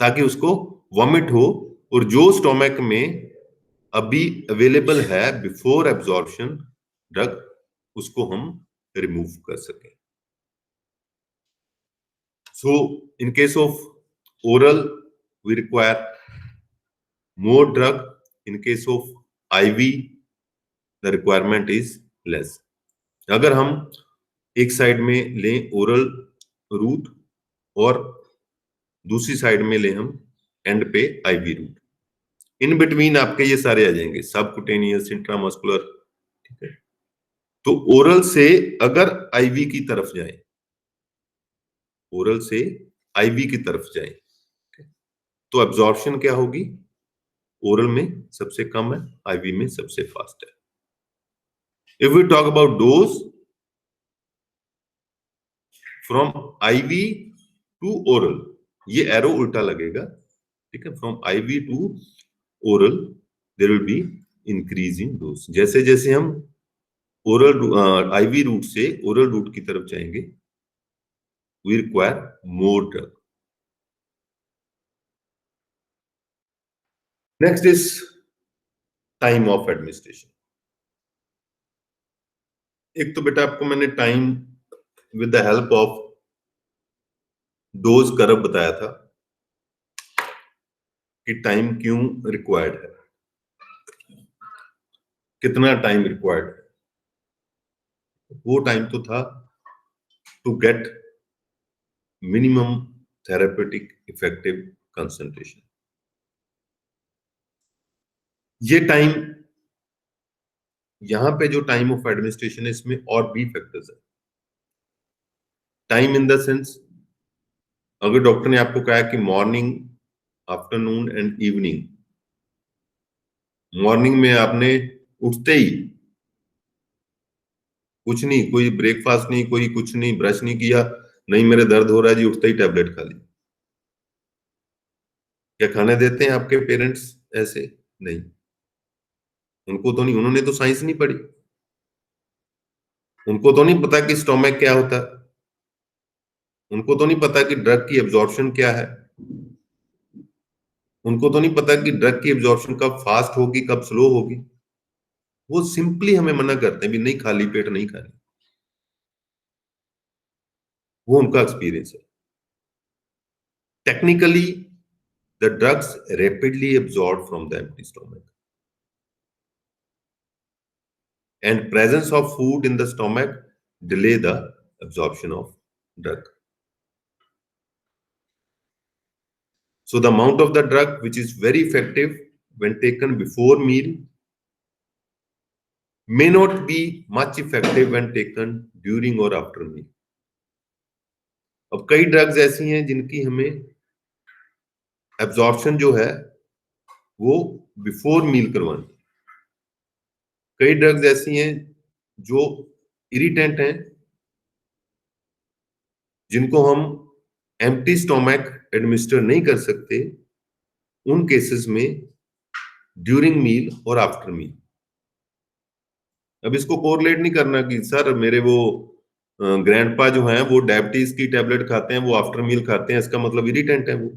ताकि उसको वॉमिट हो और जो स्टोमक में अभी अवेलेबल है बिफोर एब्जॉर्प्शन ड्रग, उसको हम रिमूव कर सकें। So in case of oral we require more drug, in case of IV the requirement is less. अगर हम एक साइड में लें ओरल रूट और दूसरी साइड में लें हम एंड पे आईवी रूट, इन बिटवीन आपके ये सारे आ जाएंगे, सबकुटेनियस, इंट्रामस्कुलर, ठीक है? तो ओरल से अगर आईवी की तरफ जाए, ओरल से आईवी की तरफ जाए, तो एब्जॉर्प्शन क्या होगी? ओरल में सबसे कम है, आईवी में सबसे फास्ट है। If we talk about dose from IV to oral, ये एरो उल्टा लगेगा, ठीक है? From IV to oral there will be increase in dose. जैसे जैसे हम ओरल आईवी रूट से ओरल रूट की तरफ जाएंगे, we require more drug. Next is time of administration. एक तो बेटा आपको मैंने time with the help of dose curve बताया था कि टाइम क्यों रिक्वायर्ड है, कितना टाइम रिक्वायर्ड है। वो टाइम तो था to get minimum therapeutic effective concentration. ये टाइम, यहां पे जो टाइम ऑफ एडमिनिस्ट्रेशन है, इसमें और भी फैक्टर्स है। टाइम इन द सेंस, अगर डॉक्टर ने आपको कहा कि morning, afternoon and evening, morning में आपने उठते ही कुछ नहीं, कोई ब्रेकफास्ट नहीं, कोई कुछ नहीं, ब्रश नहीं किया, नहीं मेरे दर्द हो रहा है जी, उठते ही टैबलेट खा ली। क्या खाने देते हैं आपके पेरेंट्स ऐसे? नहीं, उनको तो नहीं, उन्होंने तो साइंस नहीं पढ़ी, उनको तो नहीं पता कि स्टोमक क्या होता है, उनको तो नहीं पता कि ड्रग की एब्जॉर्प्शन क्या है, उनको तो नहीं पता कि ड्रग की एब्जॉर्प्शन कब फास्ट होगी, कब स्लो होगी। वो सिंपली हमें मना करते हैं भी नहीं, खाली पेट नहीं खानी। वो उनका एक्सपीरियंस है। Technically the drugs rapidly absorb from the empty stomach and presence of food in the stomach delay the absorption of drug. So the amount of the drug which is very effective when taken before meal may not be much effective when taken during or after meal. अब कई drugs ऐसी हैं जिनकी हमें absorption जो है वो before meal करवानी। कई ड्रग्स ऐसी हैं जो इरिटेंट हैं, जिनको हम एम्प्टी स्टोमक एडमिनिस्टर नहीं कर सकते, उन केसेस में ड्यूरिंग मील और आफ्टर मील। अब इसको कोरिलेट नहीं करना कि सर मेरे वो ग्रैंडपा जो हैं वो डायबिटीज की टैबलेट खाते हैं, वो आफ्टर मील खाते हैं, इसका मतलब इरिटेंट है वो।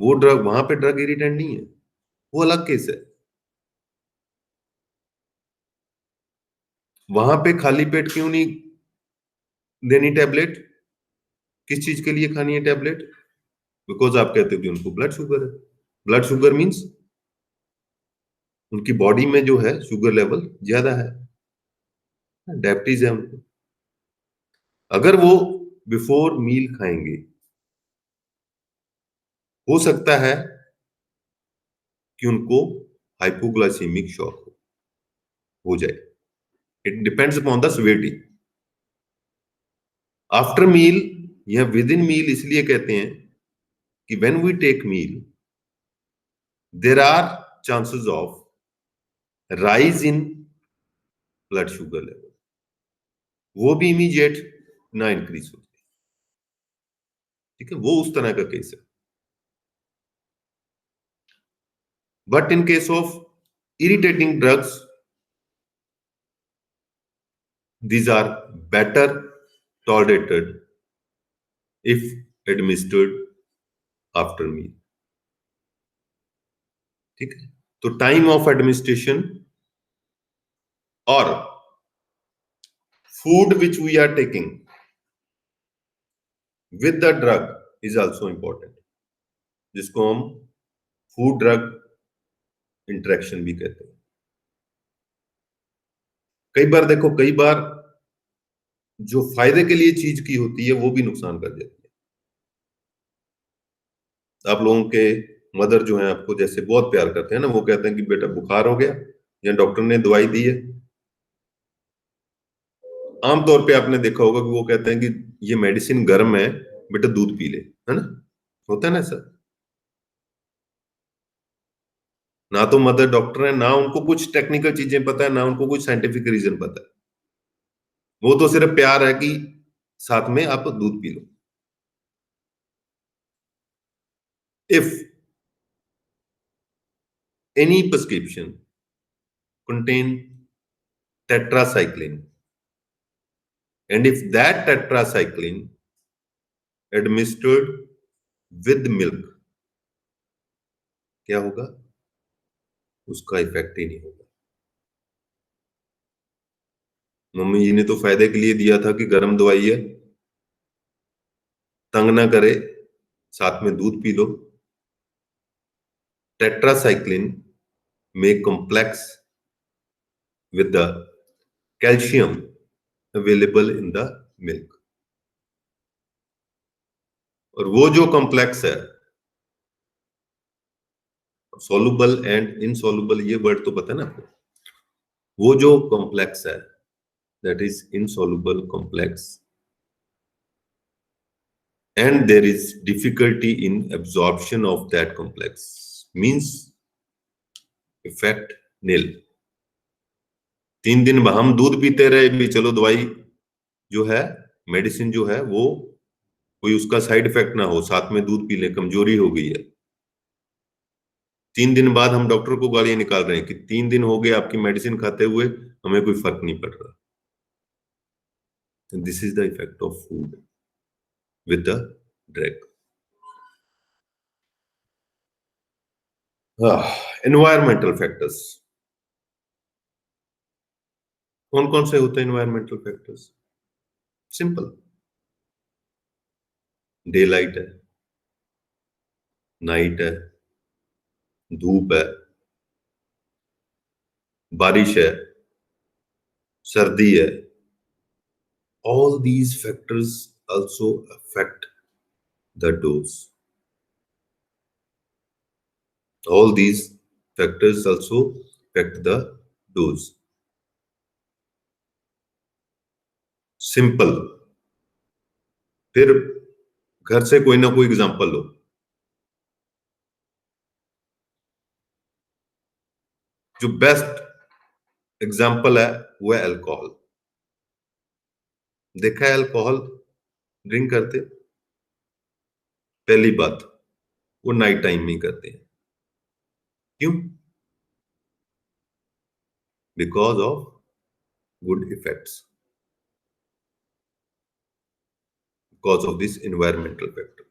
वो ड्रग, वहां पे ड्रग इरिटेंट नहीं है, वो अलग केस है। वहां पे खाली पेट क्यों नहीं देनी टेबलेट? किस चीज के लिए खानी है टेबलेट? बिकॉज आप कहते हो कि उनको ब्लड शुगर है। ब्लड शुगर मीन्स उनकी बॉडी में जो है शुगर लेवल ज्यादा है, डायबिटीज है उनको। अगर वो बिफोर मील खाएंगे, हो सकता है कि उनको हाइपोग्लाइसीमिक शॉक हो जाए। It depends upon the severity. After meal या विद इन मील इसलिए कहते हैं कि when we take meal there are chances of rise in blood sugar level, वो भी इमीडिएट ना इंक्रीज हो। ठीक है, वो उस तरह का केस है। But in case of irritating drugs, these are better tolerated if administered after meal। ठीक है, तो टाइम ऑफ एडमिनिस्ट्रेशन और food which we are taking with the drug is also important, जिसको हम फूड ड्रग इंटरेक्शन भी कहते हैं। कई बार देखो, कई बार जो फायदे के लिए चीज की होती है वो भी नुकसान कर देती है। आप लोगों के मदर जो है आपको जैसे बहुत प्यार करते हैं ना, वो कहते हैं कि बेटा बुखार हो गया या डॉक्टर ने दवाई दी है, आमतौर पे आपने देखा होगा कि वो कहते हैं कि ये मेडिसिन गर्म है, बेटा दूध पी ले, है ना? होता है ना सर? ना तो मदर डॉक्टर है, ना उनको कुछ टेक्निकल चीजें पता है, ना उनको कुछ साइंटिफिक रीजन पता है। वो तो सिर्फ प्यार है कि साथ में आप दूध P low. If any prescription contain tetracycline and if that tetracycline administered with milk, क्या होगा? उसका इफेक्ट ही नहीं होगा। मम्मी जी ने तो फायदे के लिए दिया था कि गर्म दवाई है, तंग ना करे, साथ में दूध पी लो। टेट्रासाइक्लिन में complex with the calcium available in the milk, और वो जो कॉम्प्लेक्स है, सॉल्युबल एंड इनसॉल्युबल, ये वर्ड तो पता है ना आपको? वो जो कॉम्प्लेक्स है that is insoluble complex and there is difficulty in absorption of that complex means effect nil। 3 दिन हम दूध पीते रहे भी, चलो दवाई जो है, मेडिसिन जो है वो कोई उसका साइड इफेक्ट ना हो, साथ में दूध पी ले, कमजोरी हो गई है। 3 दिन बाद हम डॉक्टर को गालियां निकाल रहे हैं कि 3 दिन हो गए आपकी मेडिसिन खाते हुए, हमें कोई फर्क नहीं पड़ रहा। This is the effect of food with the drug. Environmental factors, कौन कौन से होते हैं environmental factors? Simple, day light है, नाइट है, धूप है, बारिश है, सर्दी है। All these factors also affect the dose। All these factors also affect the dose। Simple. फिर घर से कोई ना कोई एग्जांपल लो। जो बेस्ट एग्जांपल है वो है अल्कोहल। देखा है अल्कोहल ड्रिंक करते? पहली बात, वो नाइट टाइम में ही करते हैं। क्यों? Because of good effects, because of this environmental factor.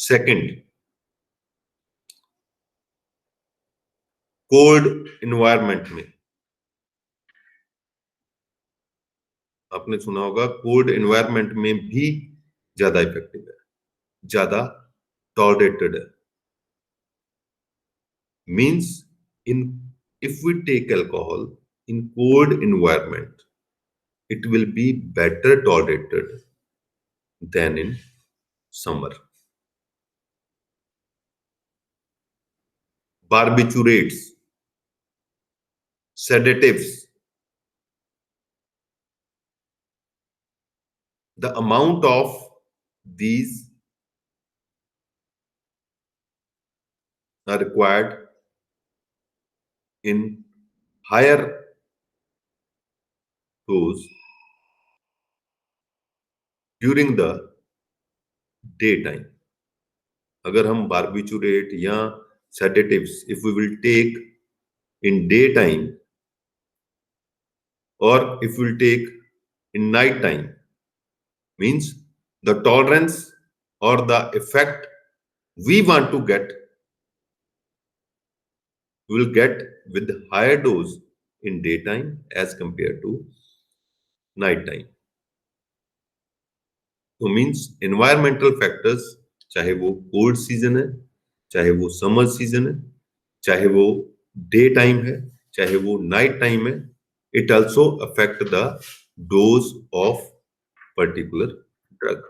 Second, cold environment में, आपने सुना होगा कोल्ड इन्वायरमेंट में भी ज्यादा इफेक्टिव है, ज्यादा टॉलरेटेड है। Means in if we take alcohol in cold environment, it will be better tolerated than in summer. Barbiturates, sedatives, the amount of these are required in higher dose during the daytime. अगर हम barbiturate या sedatives if we will take in daytime or if we will take in night time, means the tolerance or the effect we want to get will get with higher dose in daytime as compared to night time. तो means environmental factors, चाहे वो cold season है, चाहे वो summer season है, चाहे वो day time है, चाहे वो नाइट टाइम है, it also affect the dose of particular drug.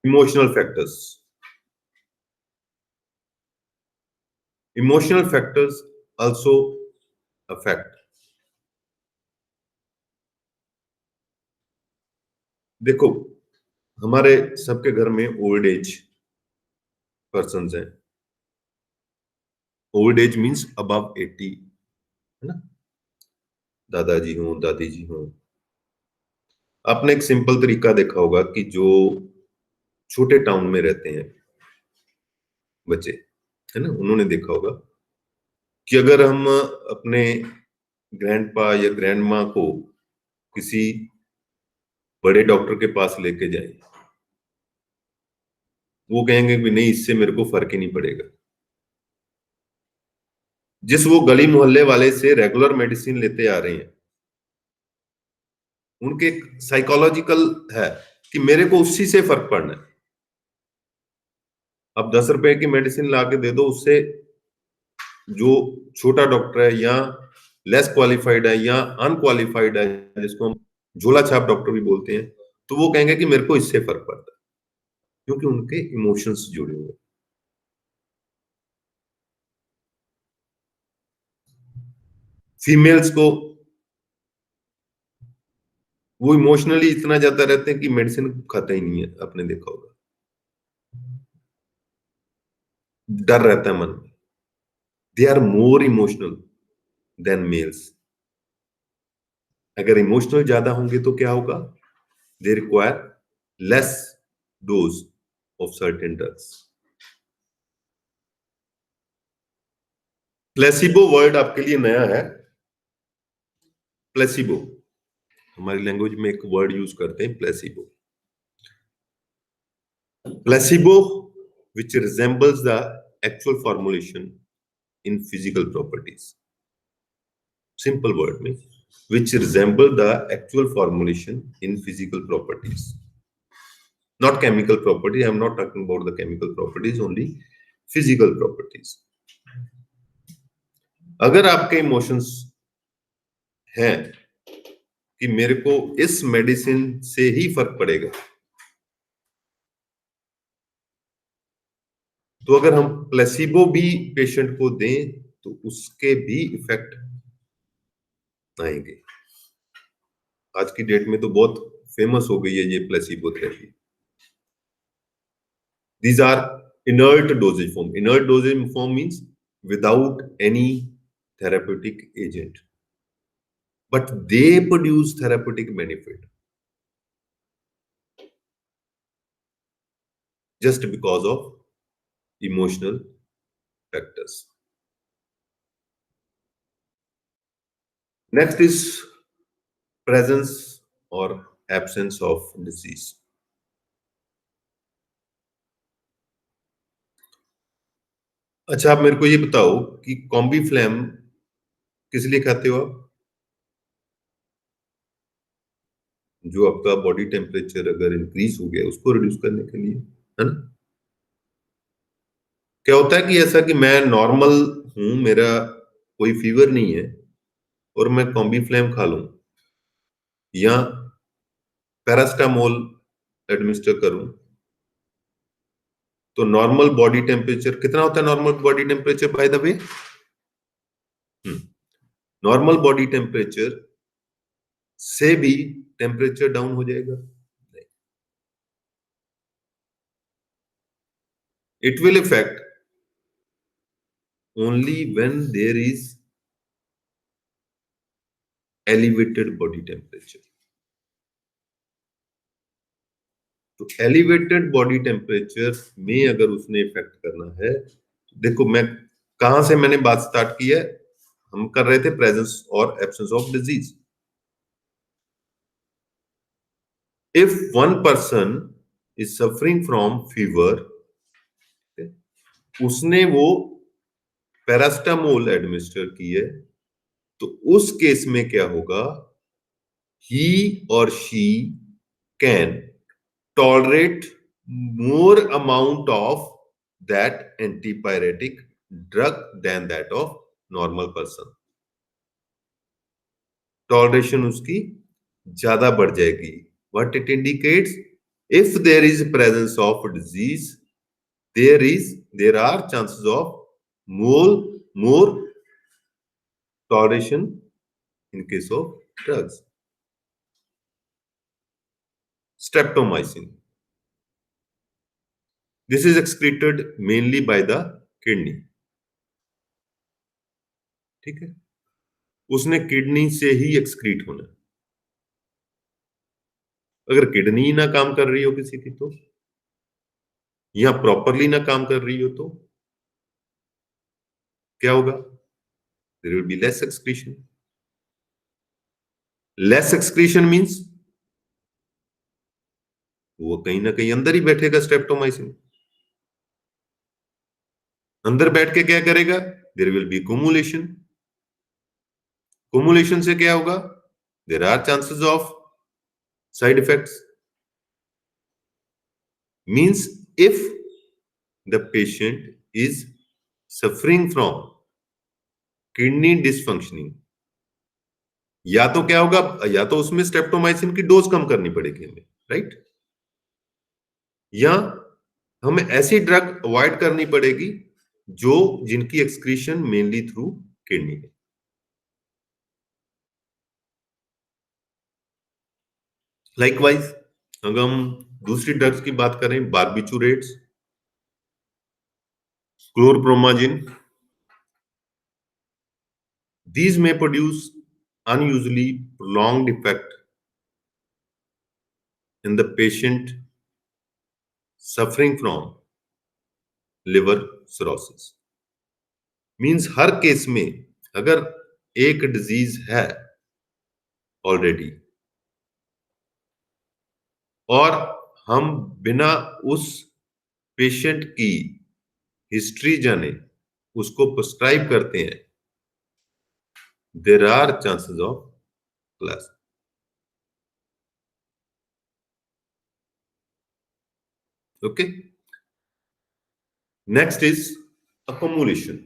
Emotional factors. Emotional factors also affect. देखो, हमारे सबके घर में ओल्ड एज पर्सन्स हैं. ओल्ड एज मीन्स अबव 80, है ना, दादाजी हो, दादी जी हो. आपने एक सिंपल तरीका देखा होगा कि जो छोटे टाउन में रहते हैं बच्चे, है ना, उन्होंने देखा होगा कि अगर हम अपने ग्रैंडपा या ग्रैंडमा को किसी बड़े डॉक्टर के पास लेके जाए, वो कहेंगे कि नहीं, इससे मेरे को फर्क ही नहीं पड़ेगा. जिस वो गली मोहल्ले वाले से रेगुलर मेडिसिन लेते आ रहे हैं, उनके साइकोलॉजिकल है कि मेरे को उसी से फर्क पड़ना है. अब 10 रुपए की मेडिसिन ला के दे दो, उससे जो छोटा डॉक्टर है या लेस क्वालिफाइड है या अनक्वालिफाइड है, जिसको हम झोला छाप डॉक्टर भी बोलते हैं, तो वो कहेंगे कि मेरे को इससे फर्क पड़ता है, क्योंकि उनके इमोशंस जुड़े हुए. फीमेल्स को वो इमोशनली इतना ज्यादा रहते हैं कि मेडिसिन खाता ही नहीं है, आपने देखा होगा. डर रहता है मन में. They are more emotional than males. अगर इमोशनल ज्यादा होंगे तो क्या होगा? They require less dose of certain drugs. Placebo word आपके लिए नया है. प्लेसिबो, हमारी लैंग्वेज में एक वर्ड यूज करते हैं, placebo. Placebo which resembles the actual formulation in physical properties. Simple word means which resemble the actual formulation in physical properties, not chemical property. I am not talking about the chemical properties, only physical properties. अगर आपके emotions हैं कि मेरे को इस medicine से ही फर्क पड़ेगा, तो अगर हम प्लेसिबो भी पेशेंट को दें तो उसके भी इफेक्ट आएंगे. आज की डेट में तो बहुत फेमस हो गई है ये placebo therapy. These are inert dosage form. Inert dosage form means without any therapeutic agent, but they produce therapeutic benefit just because of emotional factors. Next is presence or absence of disease. अच्छा, आप मेरे को ये बताओ कि combi flame किस लिए खाते हो आप? जो आपका बॉडी टेम्परेचर अगर इंक्रीज हो गया उसको रिड्यूस करने के लिए, है ना? क्या होता है कि ऐसा कि मैं नॉर्मल हूं, मेरा कोई फीवर नहीं है, और मैं कॉम्बी फ्लैम खा लूं या पैरास्टामोल एडमिनिस्टर करूं, तो नॉर्मल बॉडी टेम्परेचर कितना होता है? Normal body temperature by the way, normal body temperature से भी टेम्परेचर डाउन हो जाएगा? It will effect only when there is elevated body temperature. तो एलिवेटेड बॉडी टेम्परेचर में अगर उसने इफेक्ट करना है, तो देखो मैं कहां से मैंने बात स्टार्ट की है, हम कर रहे थे प्रेजेंस और absence of disease. If one person is suffering from fever, उसने वो पैरास्टामोल एडमिनिस्टर की है, तो उस केस में क्या होगा? ही और she can tolerate more amount of that antipyretic drug than that of normal person. Toleration उसकी ज्यादा बढ़ जाएगी. What it indicates? If there is presence of disease, there are chances of more toleration in case of drugs. Streptomycin. This is excreted mainly by the kidney. ठीक है, उसने kidney से ही excrete होना है। अगर किडनी ना काम कर रही हो किसी की, तो या प्रॉपरली ना काम कर रही हो, तो क्या होगा? There will be less excretion. Less excretion means वो कहीं ना कहीं अंदर ही बैठेगा स्ट्रेप्टोमाइसिन. अंदर बैठ के क्या करेगा? There will be cumulation. Cumulation से क्या होगा? There are chances of side effects. Means if the patient is suffering from kidney dysfunctioning, या तो क्या होगा? या तो उसमें स्ट्रेप्टोमाइसिन की डोज कम करनी पड़ेगी हमें, राइट? या हमें ऐसी ड्रग अवॉइड करनी पड़ेगी जो जिनकी एक्सक्रीशन मेनली थ्रू किडनी है. लाइकवाइज अगर हम दूसरी ड्रग्स की बात करें, barbiturates, क्लोरप्रोमाजिन, these may produce unusually prolonged effect in the patient suffering from liver cirrhosis. Means her case में अगर एक डिजीज है ऑलरेडी और हम बिना उस पेशेंट की हिस्ट्री जाने उसको प्रिस्क्राइब करते हैं, there are chances of clash. Okay, next is accumulation.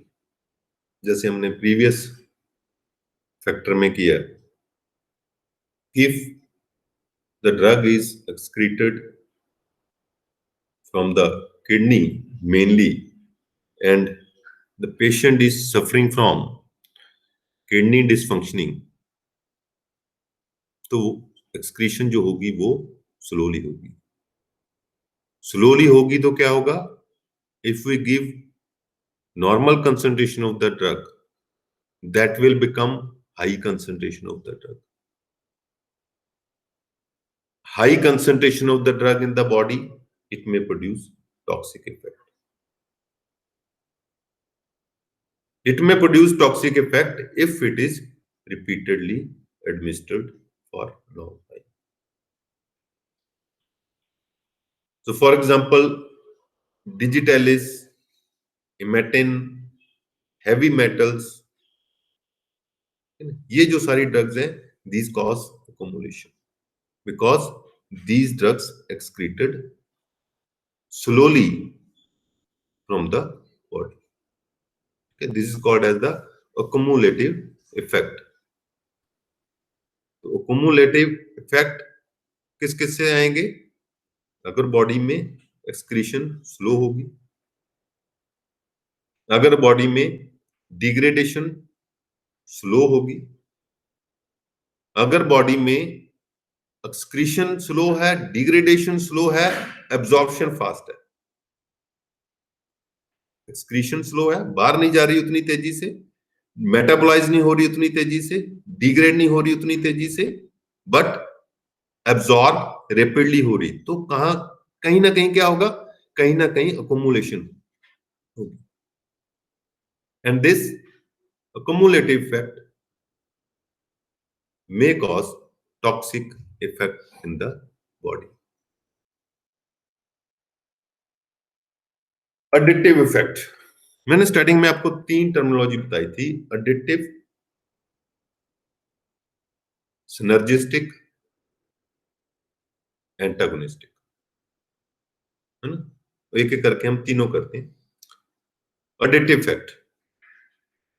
जैसे हमने प्रीवियस फैक्टर में किया, if the drug is excreted from the kidney mainly and the patient is suffering from kidney dysfunctioning, तो एक्सक्रीशन जो होगी वो स्लोली होगी. स्लोली होगी तो क्या होगा? If we give normal concentration of the drug, that will become high concentration of the drug. High concentration of the drug in the body, it may produce toxic effect. It may produce toxic effect if it is repeatedly administered for long time. So for example, digitalis emetine, heavy metals, ये जो सारी drugs हैं, these cause accumulation because these drugs excreted slowly from the body. Okay, this is called as the accumulative effect. तो accumulative effect किस किस से आएंगे? अगर बॉडी में एक्सक्रीशन स्लो होगी, अगर बॉडी में डिग्रेडेशन स्लो होगी, अगर बॉडी में एक्सक्रीशन स्लो है, डिग्रेडेशन स्लो है, एब्जॉर्प्शन फास्ट है। एक्सक्रीशन स्लो है, बाहर नहीं जा रही उतनी तेजी से, मेटाबोलाइज नहीं हो रही उतनी तेजी से, डिग्रेड नहीं हो रही उतनी तेजी से, बट एब्जॉर्ब रेपिडली हो रही। तो कहीं ना कहीं क्या होगा? कहीं ना कहीं अकोमुलेशन होगी, and this accumulative effect may cause toxic effect in the body. Additive effect, मैंने स्टार्टिंग में आपको 3 टर्मिनोलॉजी बताई थी, एडिटिव, सिनर्जिस्टिक, एंटागोनिस्टिक, है ना? एक एक करके हम तीनों करते हैं। Additive effect,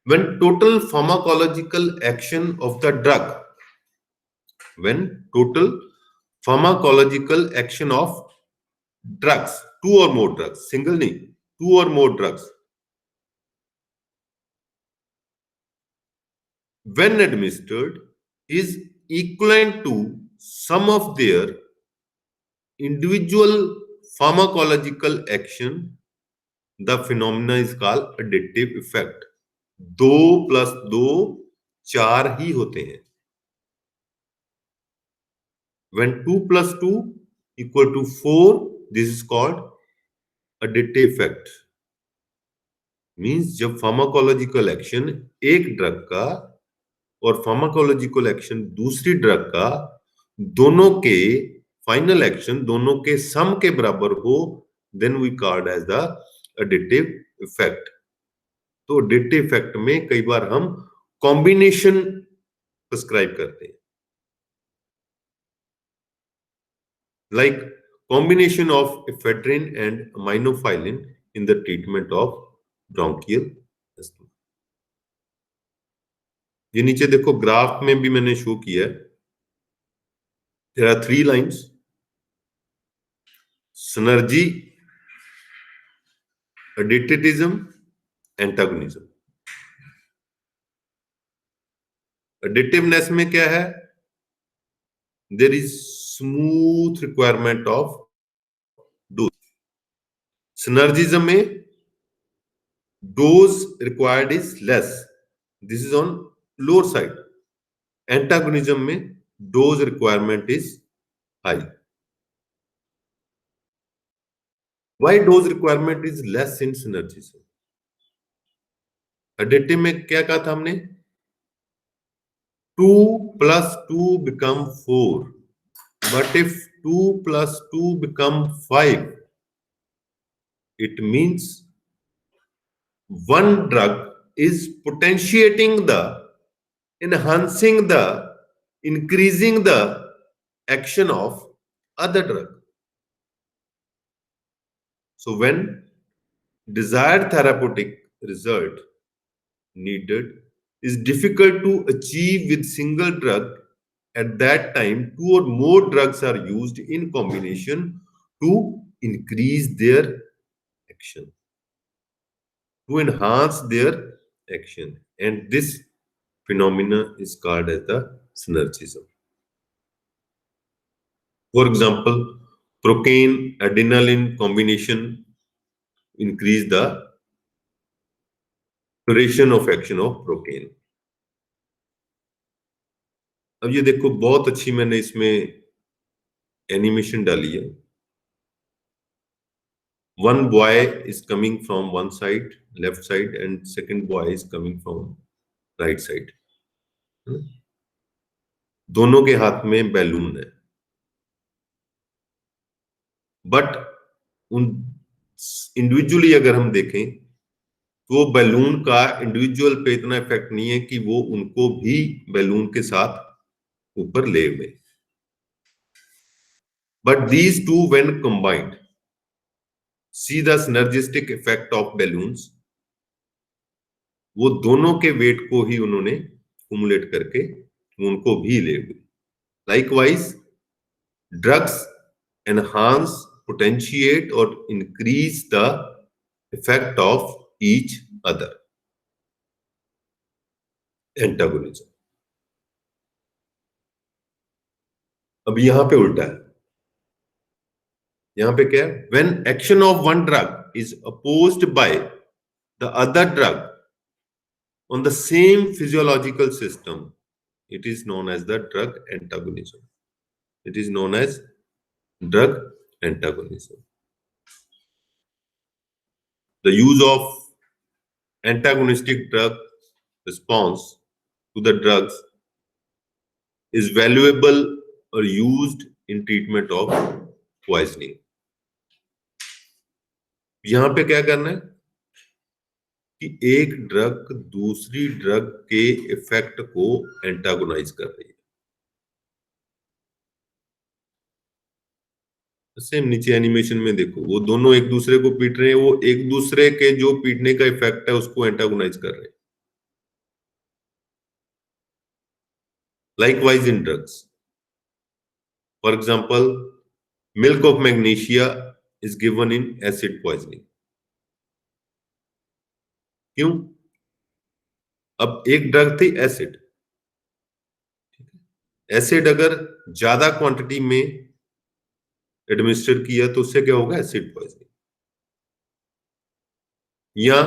when total pharmacological action of the drug, when total pharmacological action of drugs, 2 or more drugs, single नहीं, 2 or more drugs, when administered is equivalent to sum of their individual pharmacological action, the phenomena is called additive effect. 2 + 2 4 ही होते हैं। When 2 + 2 = 4, this is called additive effect. Means जब pharmacological action एक drug का और pharmacological action दूसरी drug का, दोनों के फाइनल एक्शन दोनों के सम के बराबर हो, then we called as the additive effect. तो एडिटिव इफेक्ट में कई बार हम कॉम्बिनेशन प्रिस्क्राइब करते हैं, like combination of ephedrine and aminophylline in the treatment of bronchial asthma. ये नीचे देखो ग्राफ में भी मैंने शो किया है। There are 3 lines: synergy, additivism, antagonism. Additiveness में क्या है? There is smooth requirement of dose. Synergism में dose required is less. This is on lower side. Antagonism में dose requirement is high. Why dose requirement is less in synergism? Additive में क्या कहा था हमने? 2 + 2 become 4. But if 2 + 2 become 5, it means one drug is potentiating the, enhancing the, increasing the action of other drug. So when desired therapeutic result needed is difficult to achieve with single drug, at that time 2 or more drugs are used in combination to increase their action, to enhance their action, and this phenomena is called as the synergism. For example, procaine adrenaline combination increase the duration of action of procaine. अब ये देखो बहुत अच्छी मैंने इसमें animation डाली है। One boy is coming from one side, left side, and second boy is coming from right side. दोनों के हाथ में बैलून है, बट उन इंडिविजुअली अगर हम देखें तो बैलून का इंडिविजुअल पे इतना इफेक्ट नहीं है कि वो उनको भी बैलून के साथ ऊपर ले गए। But these two when combined, see the synergistic effect of balloons, वो दोनों के वेट को ही उन्होंने कुमुलेट करके उनको भी ले गए। Likewise drugs enhance, potentiate or increase the effect of each other antagonism। अब यहां पे उल्टा है, यहां पे क्या है, when action of one drug is opposed by the other drug on the same physiological system, it is known as the drug antagonism। It is known as drug antagonism। The use of antagonistic drug response to the drugs is valuable or used in treatment of poisoning। यहां पे क्या करना है कि एक drug दूसरी drug के effect को एंटागोनाइज कर रही है। सेम नीचे एनिमेशन में देखो, वो दोनों एक दूसरे को पीट रहे हैं, वो एक दूसरे के जो पीटने का इफेक्ट है उसको एंटागोनाइज कर रहे हैं। Likewise in drugs, for example milk of magnesia is given in acid poisoning. क्यों? अब एक ड्रग थी एसिड, एसिड अगर ज्यादा क्वांटिटी में एडमिनिस्टर किया तो उससे क्या होगा, एसिड पॉइजनिंग। या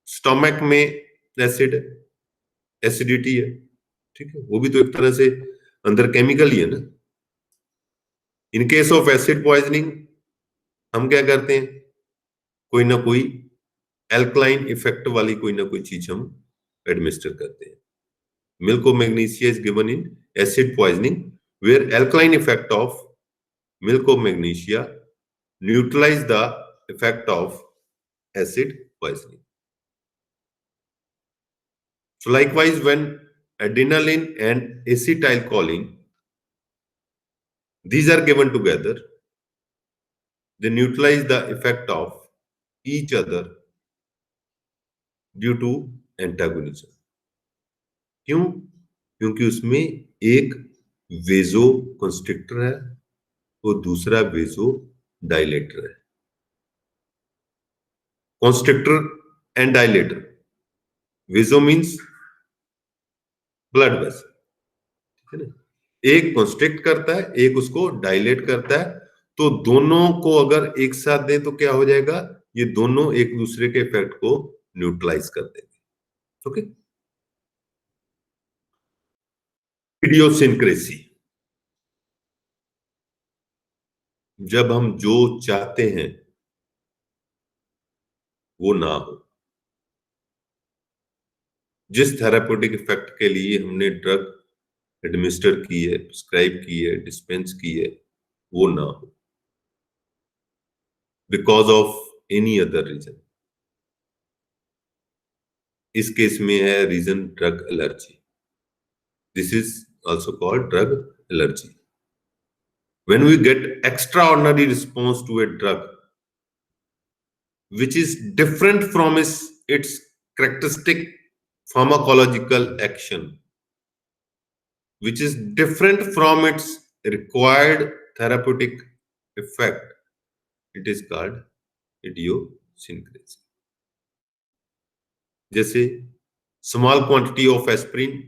स्टोमक में एसिड, एसिडिटी है, ठीक है, वो भी तो एक तरह से अंदर केमिकल ही है ना। इन केस ऑफ एसिड पॉइजनिंग हम क्या करते हैं, कोई ना कोई एल्कलाइन इफेक्ट वाली कोई ना कोई चीज हम एडमिनिस्टर करते हैं। Milk of magnesia is given in acid poisoning where alkaline effect of milk of magnesia neutralize the effect of acid poisoning। So likewise, when adrenaline and acetylcholine, these are given together, they neutralize the effect of each other due to antagonism। क्यों? क्योंकि उसमें एक वेजो constrictor है और दूसरा vasodilator है। Constrictor and dilator, vaso means blood vessel, ठीक है ना, एक कंस्ट्रिक्ट करता है, एक उसको डायलेट करता है, तो दोनों को अगर एक साथ दे तो क्या हो जाएगा, ये दोनों एक दूसरे के इफेक्ट को न्यूट्रलाइज कर देंगे। ओके, इडियोसिंक्रेसी, जब हम जो चाहते हैं वो ना हो। जिस थेराप्यूटिक इफेक्ट के लिए हमने ड्रग एडमिनिस्टर की है, प्रिस्क्राइब की है, डिस्पेंस की है, वो ना हो because of any other reason. इस केस में है reason drug allergy. This is also called drug allergy। When we get extraordinary response to a drug which is different from its characteristic pharmacological action, which is different from its required therapeutic effect, it is called idiosyncrasy। जैसे small quantity of aspirin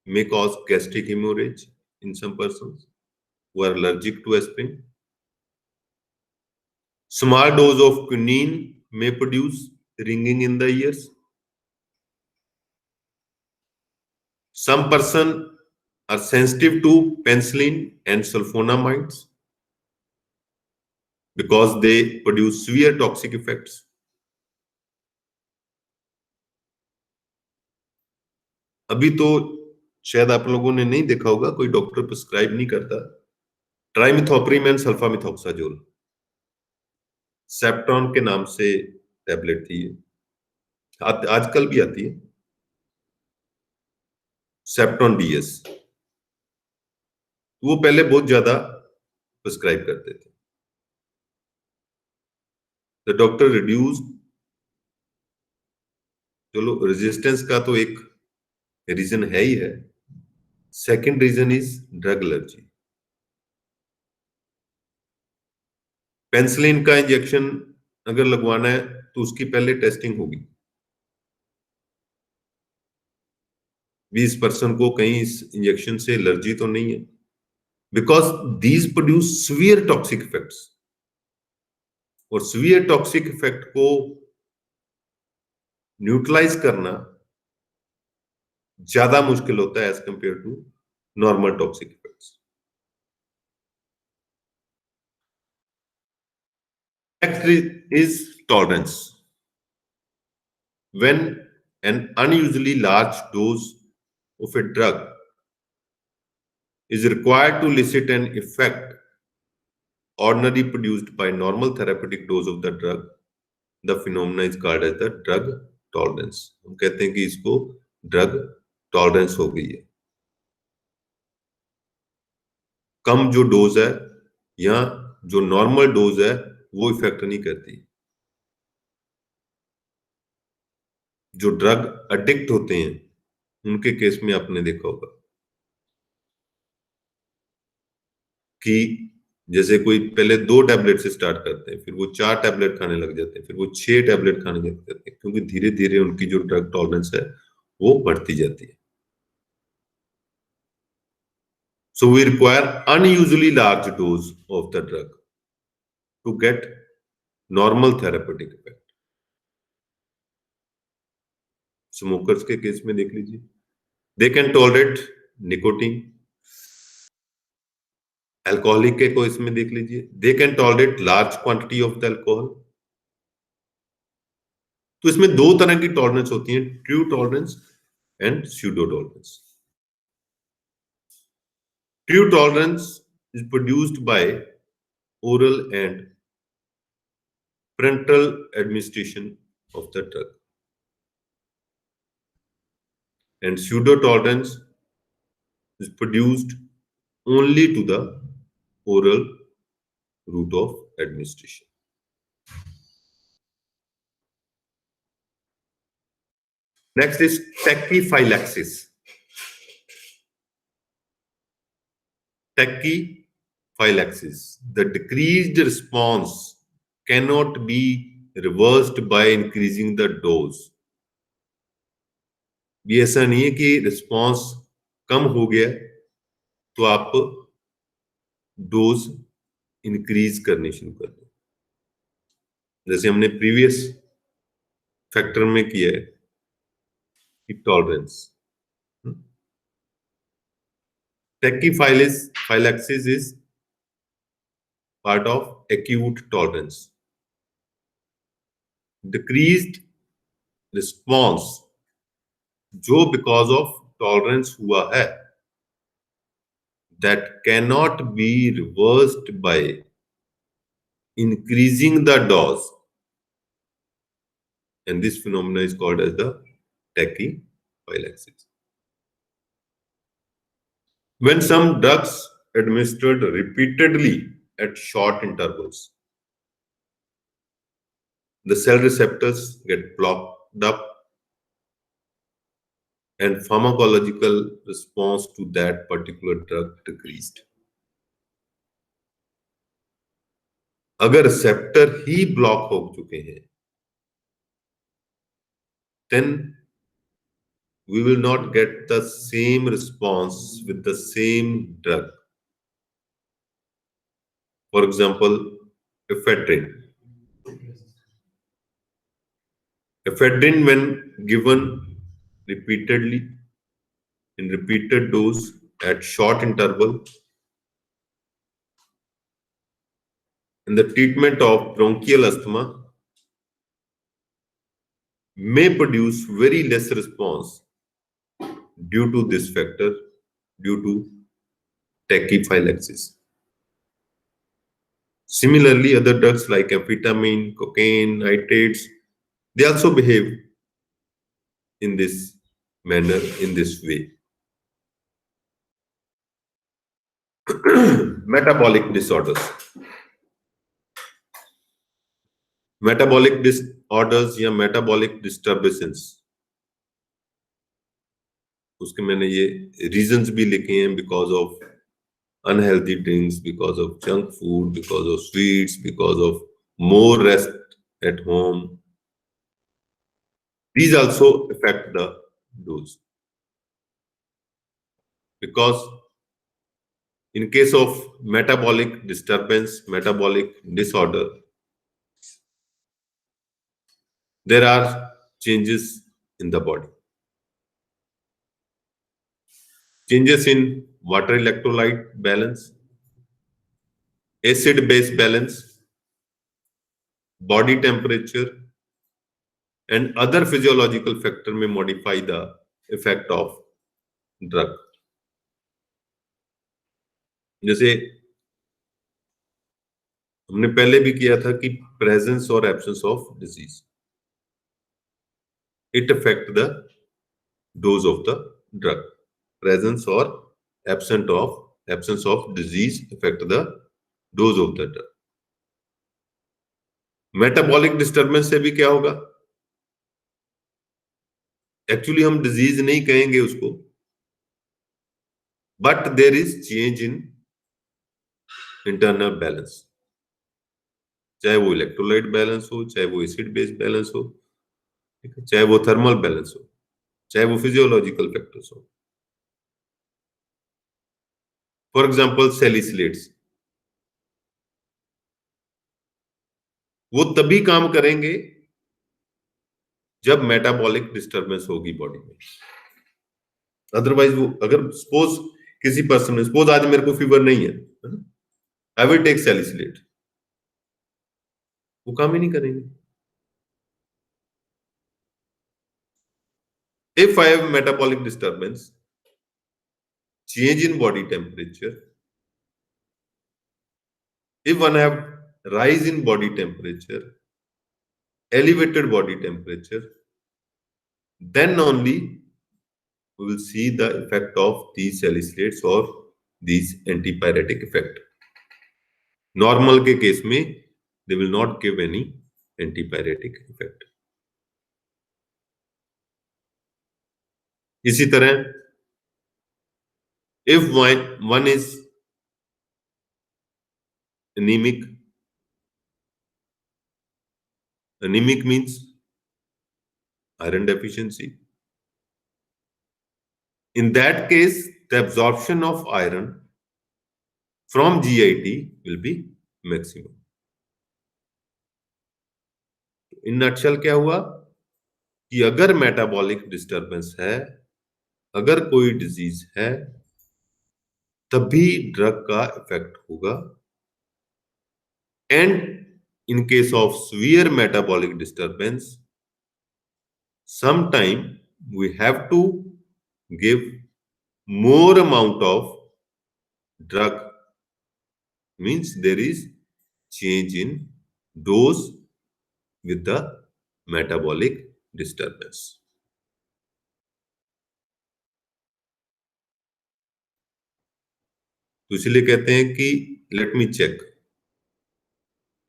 may cause gastric hemorrhage in some persons who are allergic to aspirin। Small dose of quinine may produce ringing in the ears। Some person are sensitive to penicillin and sulfonamides because they produce severe toxic effects। अभी तो शायद आप लोगों ने नहीं देखा होगा, कोई डॉक्टर प्रिस्क्राइब नहीं करता ट्राइमिथोप्रिम एंड सल्फामिथोक्साजोल, सेप्टॉन के नाम से टैबलेट थी। आजकल भी आती है, सेप्टोन डीएस। वो पहले बहुत ज्यादा प्रिस्क्राइब करते थे। द डॉक्टर रिड्यूस, चलो रेजिस्टेंस का तो एक रीजन है ही है। Second reason is drug allergy. Penicillin का इंजेक्शन अगर लगवाना है तो उसकी पहले टेस्टिंग होगी। 20% को कहीं इस इंजेक्शन से एलर्जी तो नहीं है, because these produce severe toxic effects. और सीवियर टॉक्सिक इफेक्ट को न्यूट्रलाइज करना ज्यादा मुश्किल होता है as compare to normal toxic effects. Next is tolerance. When an unusually large dose of a drug is required to elicit an effect ordinarily produced by normal therapeutic dose of the drug, the phenomena is called as the drug tolerance. हम कहते हैं कि इसको drug tolerance हो गई है। कम जो dose है या जो नॉर्मल डोज है वो इफेक्ट नहीं करती। जो ड्रग एडिक्ट होते हैं उनके केस में आपने देखा होगा कि जैसे कोई पहले 2 टैबलेट से स्टार्ट करते हैं, फिर वो 4 टैबलेट खाने लग जाते हैं, फिर वो 6 टैबलेट खाने लग जाते हैं, क्योंकि धीरे धीरे उनकी जो ड्रग टॉलरेंस है वो बढ़ती जाती है। So we require unusually large dose of the drug to get normal therapeutic effect. Smokers के केस में देख लीजिए, they can tolerate nicotine. Alcoholic K case में देख लीजिए, they can tolerate large quantity of the alcohol. तो इसमें 2 तरह की टॉलरेंस होती है, true tolerance and pseudo tolerance. True tolerance is produced by oral and parenteral administration of the drug. And pseudo tolerance is produced only to the oral route of administration. Next is tachyphylaxis. Tachyphylaxis. The decreased response cannot be reversed by increasing the dose. ये ऐसा नहीं है कि response कम हो गया तो आप dose increase करनी शुरू कर दो, जैसे हमने प्रीवियस फैक्टर में किया है कि tolerance. Tachyphylaxis is part of acute tolerance. Decreased response जो because of tolerance हुआ है, that cannot be reversed by increasing the dose, and this phenomena is called as the tachyphylaxis. When some drugs administered repeatedly at short intervals, the cell receptors get blocked up and pharmacological response to that particular drug decreased. अगर receptor ही block हो चुके हैं, then we will not get the same response with the same drug. For example, ephedrine. Ephedrine, when given repeatedly in repeated dose at short interval in the treatment of bronchial asthma, may produce very less response due to this factor, due to tachyphylaxis. Similarly, other drugs like amphetamine, cocaine, nitrates, they also behave in this manner, in this way. Metabolic disorders. Metabolic disorders या metabolic disturbances, उसके मैंने ये reasons भी लिखे हैं, because of unhealthy drinks, because of junk food, because of sweets, because of more rest at home. These also affect the dose. Because in case of metabolic disturbance, metabolic disorder, there are changes in the body. Changes in water electrolyte balance, acid-base balance, body temperature, and other physiological factor may modify the effect of drug. जैसे हमने पहले भी किया था कि presence और absence of disease, it affect the dose of the drug. Presence or absence of disease affect the dose of the drug. Metabolic disturbance से भी क्या होगा? Actually हम disease नहीं कहेंगे उसको, but there is change in internal balance. चाहे वो इलेक्ट्रोलाइट बैलेंस हो, चाहे वो एसिड बेस बैलेंस हो, चाहे वो थर्मल बैलेंस हो, चाहे वो फिजियोलॉजिकल फैक्टर्स हो. फॉर एग्जांपल सैलिसिलेट्स, वो तभी काम करेंगे जब मेटाबॉलिक डिस्टर्बेंस होगी बॉडी में. अदरवाइज वो, अगर सपोज किसी पर्सन में, सपोज आज मेरे को फीवर नहीं है, आई विल टेक सैलिसिलेट, वो काम ही नहीं करेंगे. If I have metabolic disturbance, change in body temperature, if one have rise in body temperature, elevated body temperature, then only we will see the effect of these salicylates or these antipyretic effect. Normal के case में they will not give any antipyretic effect. इसी तरह if one is anemic means iron deficiency. In that case, the absorption of iron from GIT will be maximum. In nutshell क्या हुआ कि अगर metabolic disturbance है, अगर कोई डिजीज है, तभी ड्रग का इफेक्ट होगा. And in case of severe metabolic disturbance, sometime we have to give more amount of drug, means there is change in dose with the metabolic disturbance. तो इसलिए कहते हैं कि लेट मी चेक.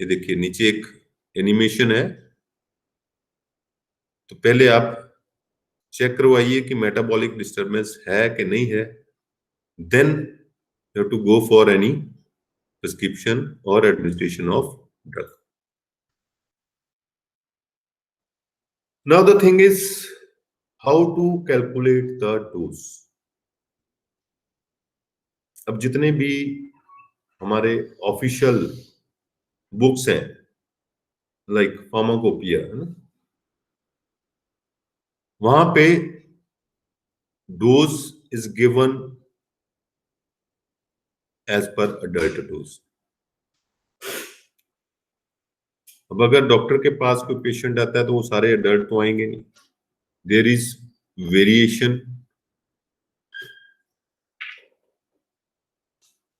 ये देखिए नीचे एक एनिमेशन है, तो पहले आप चेक करवाइए कि मेटाबॉलिक डिस्टर्बेंस है कि नहीं है. Then you have to go for any prescription और administration of drug. Now the thing is how to calculate the dose. अब जितने भी हमारे ऑफिशियल बुक्स हैं, लाइक फार्माकोपिया, है ना, वहां पे dose is given as per adult dose. अब अगर डॉक्टर के पास कोई पेशेंट आता है तो वो सारे अडल्ट तो आएंगे नहीं. There is variation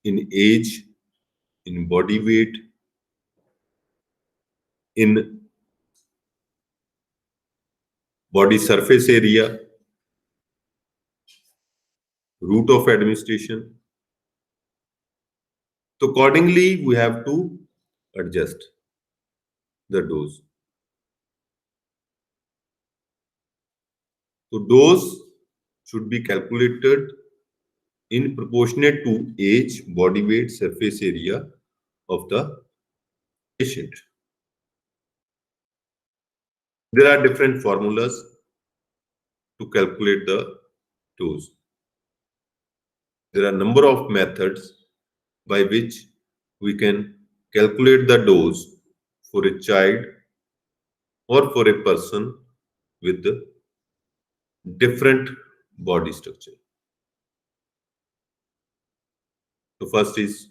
in age, in body weight, in body surface area, route of administration. So accordingly, we have to adjust the dose. So dose should be calculated in proportionate to age, body weight, surface area of the patient. There are different formulas to calculate the dose. There are a number of methods by which we can calculate the dose for a child or for a person with different body structure. The first is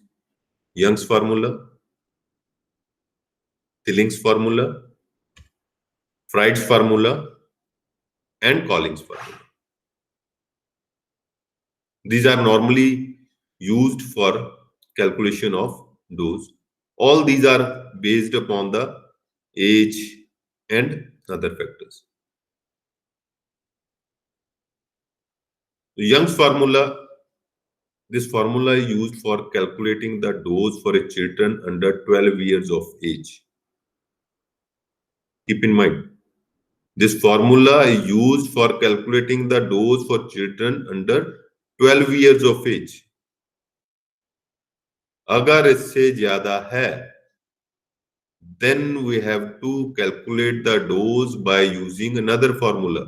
Young's formula, Tilling's formula, Freud's formula, and Collins formula. These are normally used for calculation of dose. All these are based upon the age and other factors. The Young's formula, this formula is used for calculating the dose for a children under 12 years of age. Keep in mind, this formula is used for calculating the dose for children under 12 years of age. अगर इससे ज्यादा है, then we have to calculate the dose by using another formula.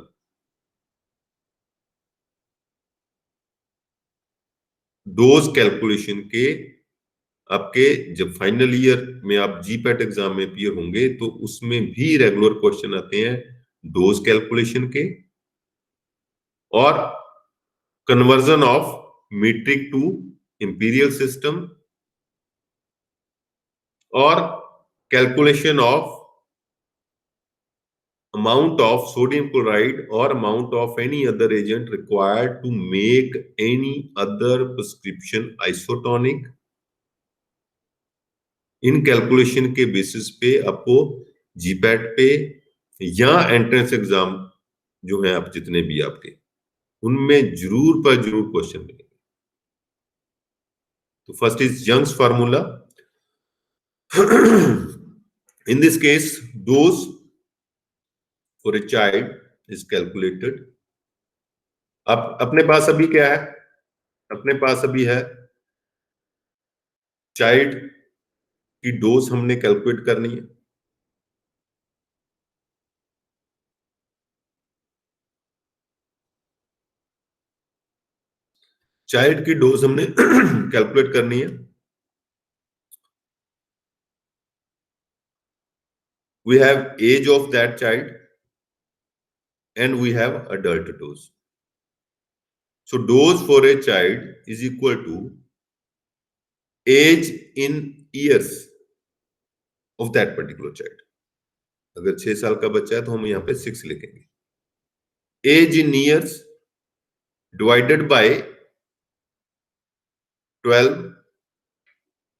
Dose calculation के आपके जब final year में आप GPAT exam में अपीयर होंगे तो उसमें भी रेगुलर क्वेश्चन आते हैं डोज कैलकुलेशन के और conversion of metric to imperial system और calculation of amount of sodium chloride or amount of any other agent required to make any other prescription isotonic. In calculation के basis पे आपको GPAT पे या entrance exam जो है आप जितने भी आपके उनमें जरूर पर जरूर क्वेश्चन मिलेंगे. तो first is Young's formula. In this case dose for a child is calculated. अब अपने पास अभी क्या है? अपने पास अभी है चाइल्ड की डोज हमने कैलकुलेट करनी है. चाइल्ड की डोज हमने कैलकुलेट करनी है. We have age of that child and we have adult dose. So dose for a child is equal to age in years of that particular child. अगर 6 साल का बच्चा है तो हम यहाँ पे 6 लिखेंगे. Age in years divided by 12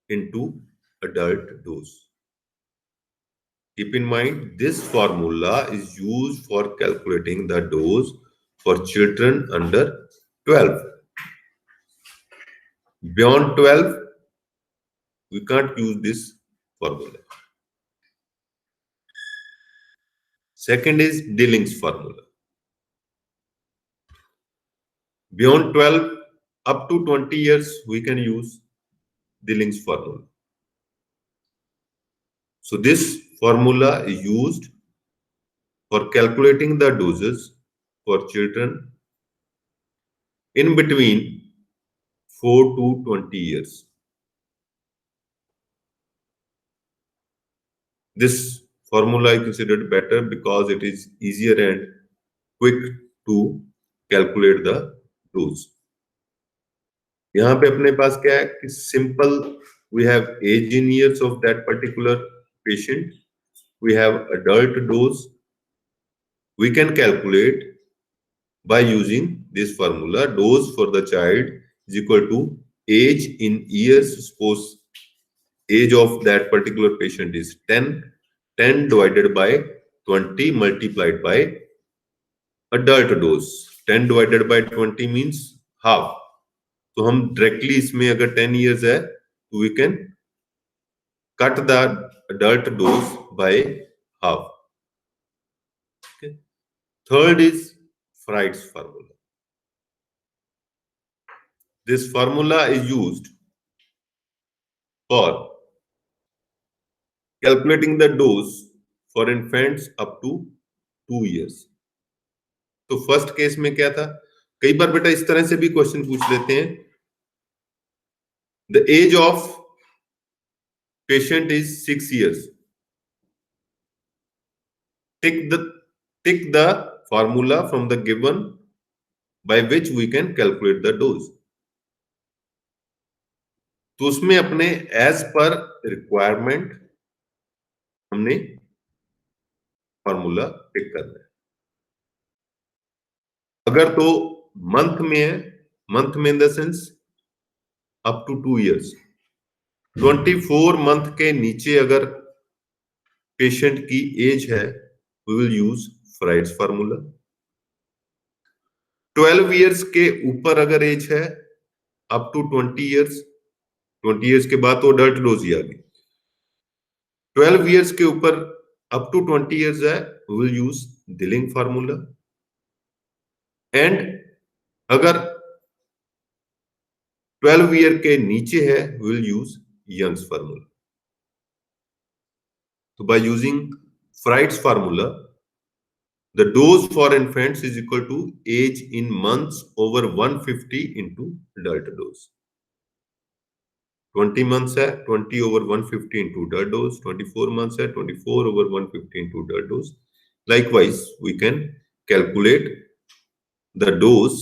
into adult dose. Keep in mind, this formula is used for calculating the dose for children under 12. Beyond 12, we can't use this formula. Second is Dilling's formula. Beyond 12, up to 20 years, we can use Dilling's formula. So this formula is used for calculating the doses for children in between 4 to 20 years. This formula is considered better because it is easier and quick to calculate the dose. यहाँ पे अपने पास क्या है कि simple we have age in years of that particular patient. We have adult dose. We can calculate by using this formula. Dose for the child is equal to age in years. Suppose age of that particular patient is 10. 10 divided by 20 multiplied by adult dose. 10 divided by 20 means half. तो हम directly इसमें अगर 10 years है तो we can cut the adult dose by half. Okay. Third is Freud's formula. This formula is used for calculating the dose for infants up to 2 years. तो first case में क्या था, कई बार बेटा इस तरह से भी क्वेश्चन पूछ लेते हैं, the age of patient is 6 years. Take the formula from the given by which we can calculate the dose. तो उसमें अपने एज पर रिक्वायरमेंट हमने फॉर्मूला पिक करना है. अगर तो मंथ में है, मंथ में in the sense up to 2 years, 24 month के नीचे अगर पेशेंट की एज है, we will use Fried's formula. 12 years के ऊपर अगर एज है, अप टू 20 years, 20 years के बाद तो अडल्ट डोज ही आ गई. 12 years के ऊपर अप टू 20 years है, we will use Dilling formula. And अगर 12 year के नीचे है, we will use Young's formula. So by using Freud's formula, the dose for infants is equal to age in months over 150 into adult dose. 20 months है, 20 over 150 into adult dose. 24 months है, 24 over 150 into adult dose. Likewise, we can calculate the dose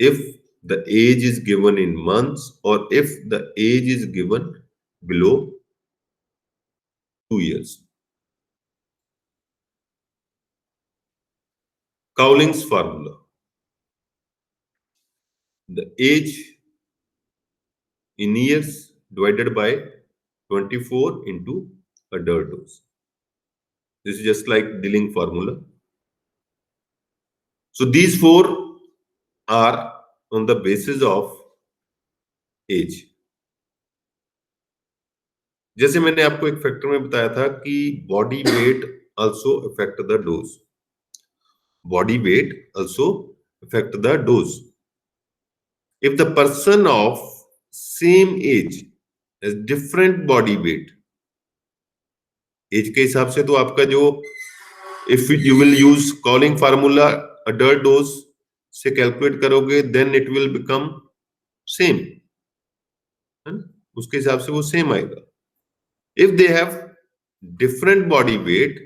if the age is given in months or if the age is given below 2 years. Cowling's formula. The age in years divided by 24 into adult dose. This is just like Dilling formula. So these four are on the basis of age. जैसे मैंने आपको एक factor में बताया था कि body weight also affect the dose. Body weight also affect the dose. If the person of same age has different body weight, age के हिसाब से तो आपका जो if you will use Cowling formula adult dose से calculate करोगे, then it will become same, है ना? उसके हिसाब से वो सेम आएगा. If they have different body weight,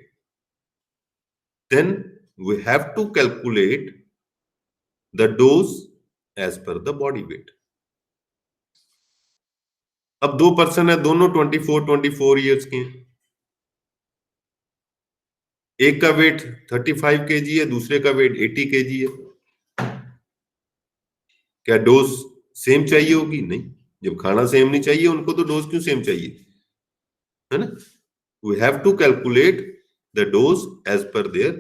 then we have to calculate the dose as per the body weight. अब दो पर्सन है, दोनों 24 years के हैं. एक का वेट 35 kg है, दूसरे का वेट 80 kg है. क्या डोज सेम चाहिए होगी? नहीं. जब खाना सेम नहीं चाहिए उनको, तो डोज क्यों सेम चाहिए, है ना? We have to calculate the dose as per their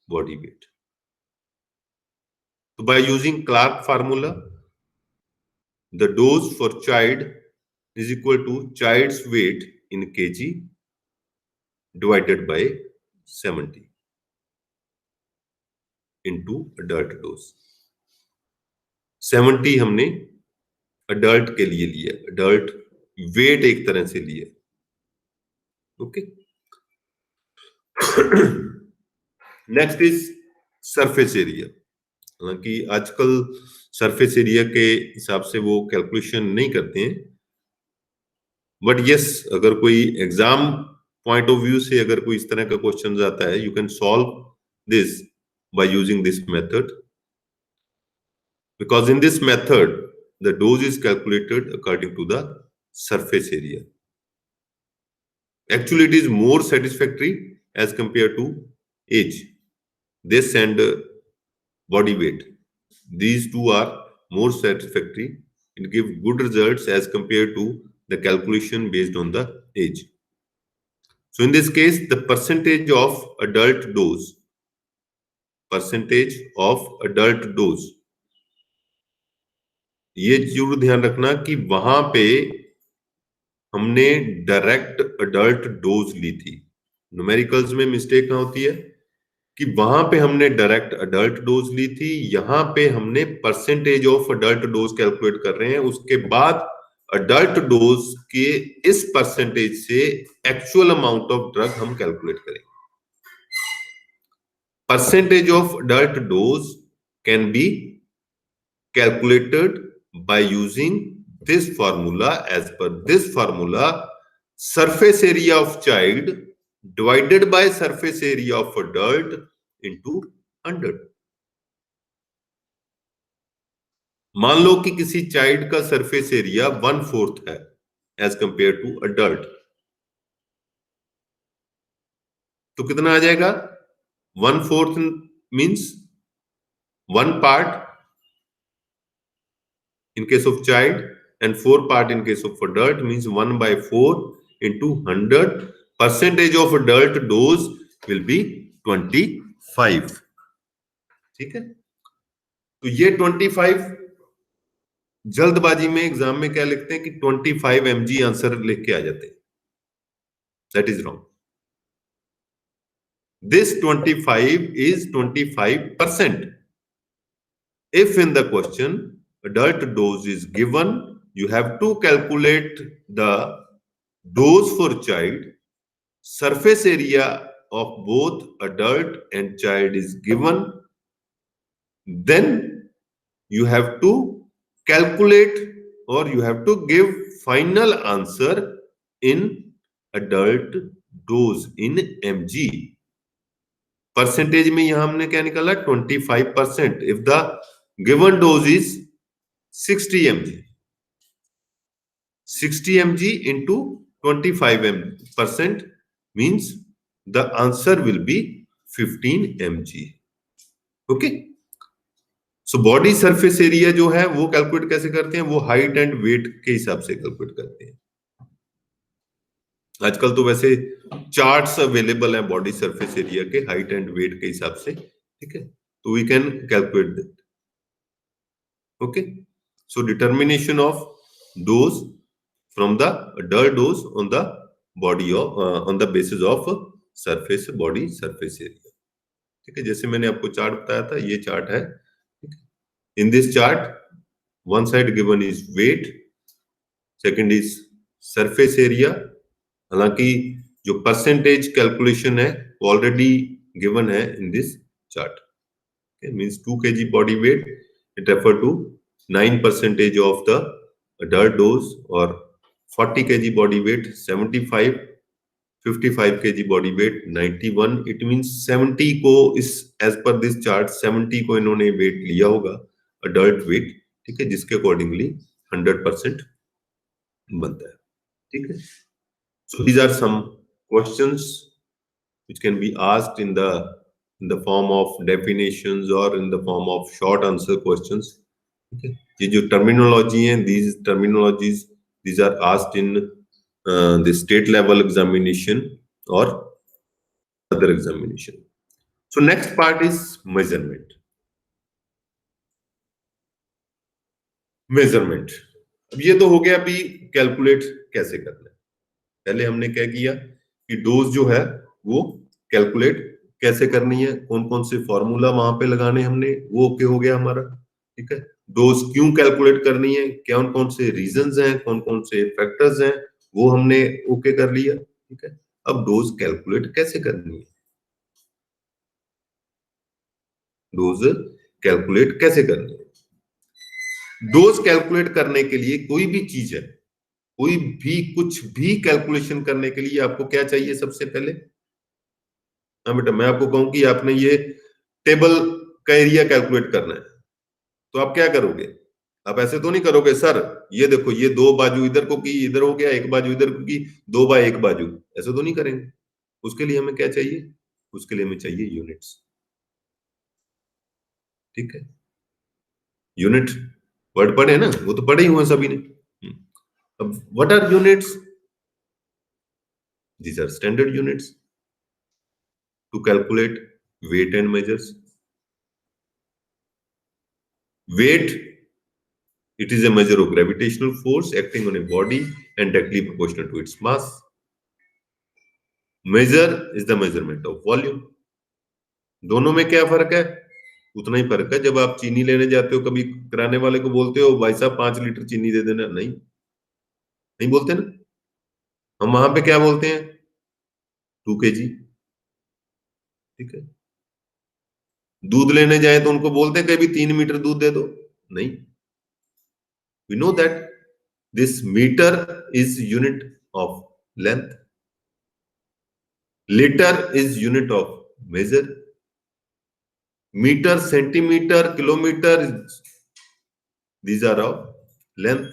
body weight. तो by using Clark formula, the dose for child is equal to child's weight in kg divided by 70 into adult dose. 70 हमने adult के लिए लिया, adult wait एक तरह से लिया. Okay. Next is surface area. हालांकि आजकल सरफेस एरिया के हिसाब से वो कैलकुलेशन नहीं करते हैं, बट यस, अगर कोई एग्जाम पॉइंट ऑफ व्यू से अगर कोई इस तरह का क्वेश्चन आता है, you can solve this by using this method, because in this method the dose is calculated according to the surface area. Actually it is more satisfactory as compared to age, this and body weight. These two are more satisfactory. It gives good results as compared to the calculation based on the age. So in this case, the percentage of adult dose percentage of adult dose. ये जरूर ध्यान रखना कि वहां पे हमने direct adult dose ली थी। Numericals में मिस्टेक कहाँ होती है कि वहां पे हमने डायरेक्ट अडल्ट डोज ली थी, यहां पे हमने percentage of adult dose calculate कर रहे हैं, उसके बाद अडल्ट डोज के इस परसेंटेज से एक्चुअल अमाउंट ऑफ ड्रग हम कैलकुलेट करेंगे। Percentage of adult dose can be calculated by using this formula. As per this formula, surface area of child divided by surface area of adult into 100. मान लो कि किसी child का surface area 1/4 है as compare to adult, तो कितना आ जाएगा? 1/4 means 1 part in case of child and 4 part in case of adult, means 1/4 into 100. Percentage of adult dose will be 25. ठीक है, तो ये 25 जल्दबाजी में एग्जाम में क्या लिखते हैं कि 25 mg आंसर लिख के आ जाते हैं। That is wrong. This 25 is 25%. If in the question adult dose is given, you have to calculate the dose for child. Surface area of both adult and child is given. Then you have to calculate or you have to give final answer in adult dose in mg. Percentage में यहां हमने क्या निकाला? 25%. If the given dose is 60 mg, 60 mg into 25% means the answer will be 15 mg. Okay, so body surface area जो है वो calculate कैसे करते हैं? वो हाइट एंड वेट के हिसाब से कैलकुलेट करते हैं। आजकल तो वैसे चार्ट्स अवेलेबल है बॉडी सरफेस एरिया के हाइट एंड वेट के हिसाब से, ठीक है, तो we can calculate that. Okay, so determination of dose from the adult dose on the body of on the basis of surface body surface area. ठीक है, जैसे मैंने आपको चार्ट बताया था, ये चार्ट है। In this chart one side given is weight, second is surface area. हालांकि जो परसेंटेज कैलकुलेशन है वो ऑलरेडी गिवन है in this chart. Means 2 kg body weight, it refer to 9% of the adult dose, or 40 kg body weight 75, 55 kg body weight 91. It means 70 को इस as per this chart 70 को इन्होंने weight लिया होगा adult weight, ठीक है, जिसके accordingly 100% बनता है। ठीक है, so these are some questions which can be asked in the form of definitions or in the form of short answer questions. Okay, ये जो terminology है, these terminologies, these are asked in the state level examination or other examination. So next part is measurement. Measurement, अब ये तो हो गया अभी calculate कैसे करना है। पहले हमने क्या किया कि डोज जो है वो कैलकुलेट कैसे करनी है, कौन कौन से फॉर्मूला वहां पे लगाने हमने, वो ओके हो गया हमारा। ठीक है, डोज क्यों कैलकुलेट करनी है, कौन कौन से रीजंस हैं, कौन कौन से फैक्टर्स हैं, वो हमने ओके कर लिया। ठीक है, अब डोज कैलकुलेट कैसे करनी है, डोज कैलकुलेट कैसे करनी है। डोज कैलकुलेट करने के लिए कोई भी चीज है, कोई भी कुछ भी कैलकुलेशन करने के लिए आपको क्या चाहिए? सबसे पहले, हाँ बेटा, मैं आपको कहूं कि आपने ये टेबल का एरिया कैलकुलेट करना है, तो आप क्या करोगे? आप ऐसे तो नहीं करोगे सर ये देखो ये 2 बाजू इधर को की, इधर हो गया, 1 बाजू इधर को की, 2 बाय 1 बाजू, ऐसे तो नहीं करेंगे। उसके लिए हमें क्या चाहिए? उसके लिए हमें चाहिए यूनिट्स। ठीक है, यूनिट वर्ड पढ़े ना, वो तो पढ़े ही हुए सभी ने। अब what are units? These are standard units to calculate weight and measures. Weight, it is a measure of gravitational force acting on a body and directly proportional to its mass. Measure is the measurement of volume. दोनों में क्या फर्क है? उतना ही फर्क है। जब आप चीनी लेने जाते हो, कभी किराने वाले को बोलते हो भाई साहब 5 लीटर चीनी दे देना? नहीं बोलते ना। हम वहां पे क्या बोलते हैं? 2 kg। ठीक है। दूध लेने जाए तो उनको बोलते हैं कभी 3 मीटर दूध दे दो? नहीं। We know that this meter is unit of length. Liter is unit of measure. Meter, centimeter, kilometer, these are of length.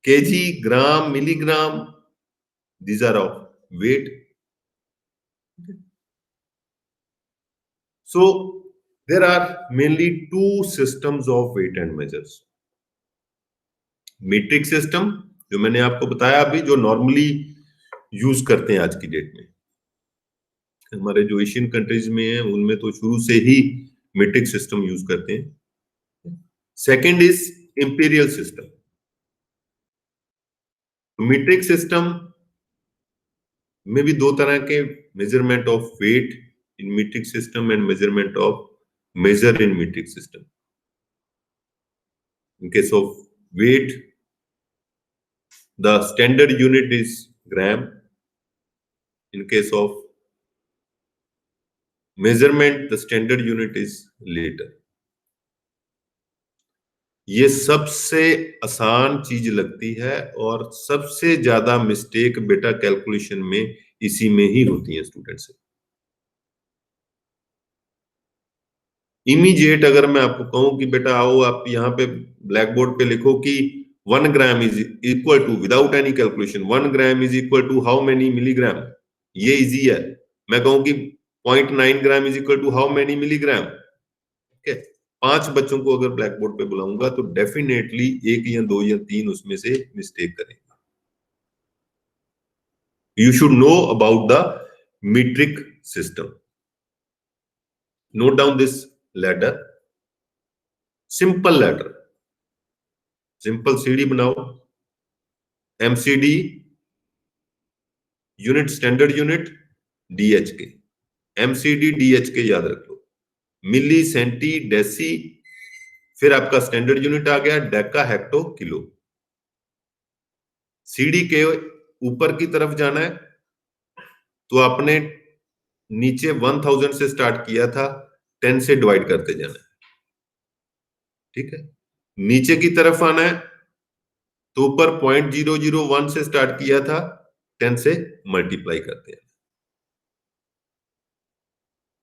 Kg, gram, milligram, these are of weight. So there are mainly two systems of weight and measures. Metric system जो मैंने आपको बताया अभी, जो normally use करते हैं आज की डेट में, हमारे जो एशियन कंट्रीज में है उनमें तो शुरू से ही मीट्रिक सिस्टम यूज करते हैं। Second is imperial system. Metric system में भी दो तरह के measurement of weight in metric system and measurement of measure in metric system. In case of weight, the standard unit is gram. In case of measurement, the standard unit is liter. ये सबसे आसान चीज लगती है और सबसे ज्यादा mistake बेटा कैलकुलेशन में इसी में ही होती है स्टूडेंट से। इमीडिएट अगर मैं आपको कहूं कि बेटा आओ आप यहाँ पे ब्लैक बोर्ड पे लिखो कि 1 gram is equal to, without any calculation, 1 gram is equal to how many milligram, ये इजी है। मैं कहूं कि 0.9 gram is equal to how many milligram, ठीक है। 5 बच्चों को अगर ब्लैक बोर्ड पे बुलाऊंगा तो डेफिनेटली 1 या 2 या 3 उसमें से मिस्टेक करेंगे। You should know about the metric system. Note down this ladder, simple ladder, simple CD बनाओ, MCD unit, standard unit DHK, MCD DHK याद रख लो, मिली, सेंटी, डेसी, फिर आपका स्टैंडर्ड यूनिट आ गया डेका, हेक्टो, किलो। CD के ऊपर की तरफ जाना है तो आपने नीचे 1000 से स्टार्ट किया था, 10 से डिवाइड करते जाना है, ठीक है। नीचे की तरफ आना है तो ऊपर 0.001 से स्टार्ट किया था, 10 से मल्टीप्लाई करते हैं।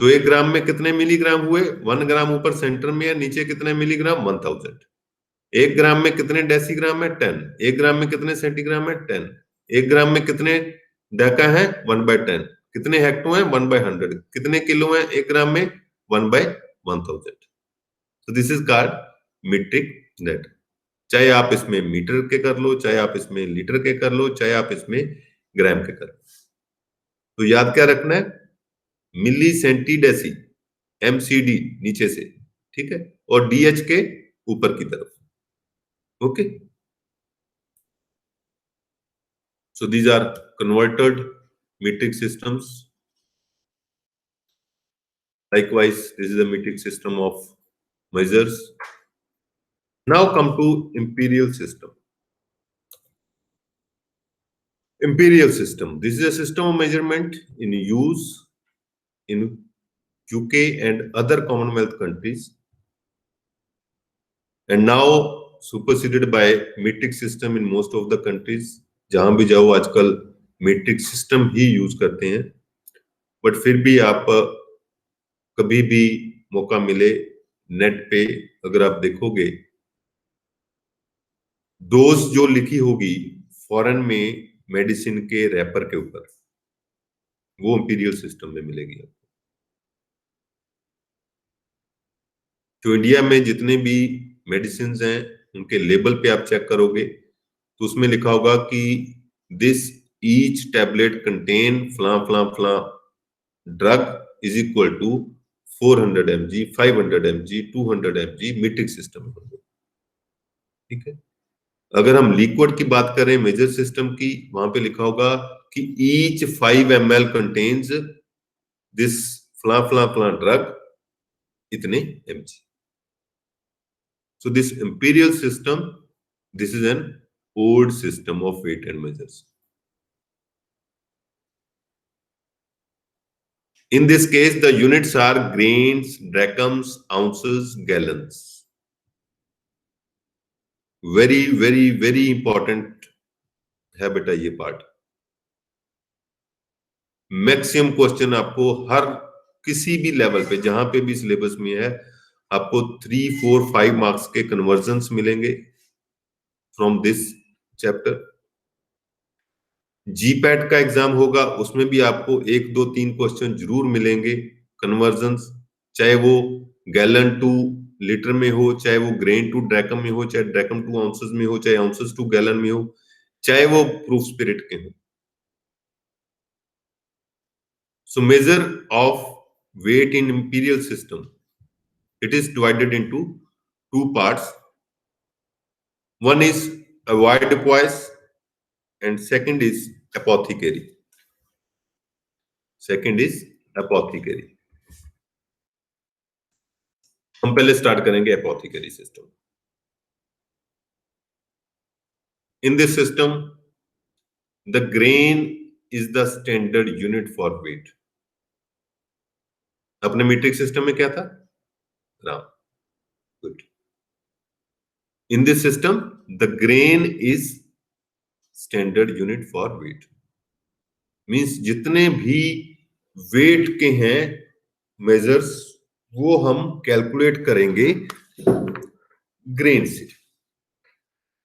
तो 1 ग्राम में कितने मिलीग्राम हुए? 1 ग्राम ऊपर सेंटर में है, नीचे कितने मिलीग्राम? 1000। 1 ग्राम में कितने डेसीग्राम है? 10। 1 ग्राम में कितने सेंटीग्राम है? 10। 1 ग्राम में कितने डेका है? 1/10। कितने हेक्टो है? 1/100। कितने किलो है 1 ग्राम में? 1/1000। So this is called metric data। चाहे आप इसमें मीटर के कर लो, चाहे आप इसमें लीटर के कर लो, चाहे आप इसमें ग्राम के कर लो। तो याद क्या रखना है? मिली, सेंटी, डेसी, MCD नीचे से, ठीक है, और DHK ऊपर की तरफ। Okay, so these are converted metric systems। Likewise, this is a metric system of measures। Now come to imperial system। Imperial system, this is a system of measurement in use in UK and other Commonwealth countries, and now superseded by metric system in most of the countries। जहां भी जाओ आजकल metric system ही use करते हैं, but फिर भी आप कभी भी मौका मिले नेट पे अगर आप देखोगे, डोज जो लिखी होगी फॉरेन में मेडिसिन के रैपर के ऊपर, वो इंपीरियल सिस्टम में मिलेगी आपको। जो इंडिया में जितने भी मेडिसिन हैं उनके लेबल पे आप चेक करोगे तो उसमें लिखा होगा कि दिस ईच टैबलेट कंटेन फला फला फला drug is equal to 400 mg, 500 mg, 200 mg metric system. ठीक है। अगर हम लिक्विड की बात करें मेजर सिस्टम की, वहां पे लिखा होगा कि ईच 5 ml कंटेन्स दिस फला फला फला ड्रग इतने mg। So this imperial system, this is an old system of weight and measures. In this case, the units are grains, drachms, ounces, gallons. Very, very, very important है बेटा ये part. Maximum question आपको हर किसी भी level पे, जहां पे भी सिलेबस में है, आपको 3, 4, 5 मार्क्स के कन्वर्जन्स मिलेंगे फ्रॉम दिस चैप्टर। जीपैट का एग्जाम होगा, उसमें भी आपको 1, 2, 3 क्वेश्चन जरूर मिलेंगे कन्वर्जन्स, चाहे वो गैलन टू लीटर में हो, चाहे वो ग्रेन टू ड्रैकम में हो, चाहे ड्रैकम टू आउंसेस में हो, चाहे आउंसेस टू गैलन में हो, चाहे वो प्रूफ स्पिरिट के हो। So measure of weight in imperial system, it is divided into 2 parts. One is avoirdupois and second is apothecary. Second is apothecary. हम पहले स्टार्ट करेंगे apothecary system. In this system, the grain is the standard unit for weight. अपने metric system में क्या था? ग्राम। Good. In this system, the grain is standard unit for weight. Means जितने भी wait के हैं मेजर्स, वो हम कैलकुलेट करेंगे ग्रेन से।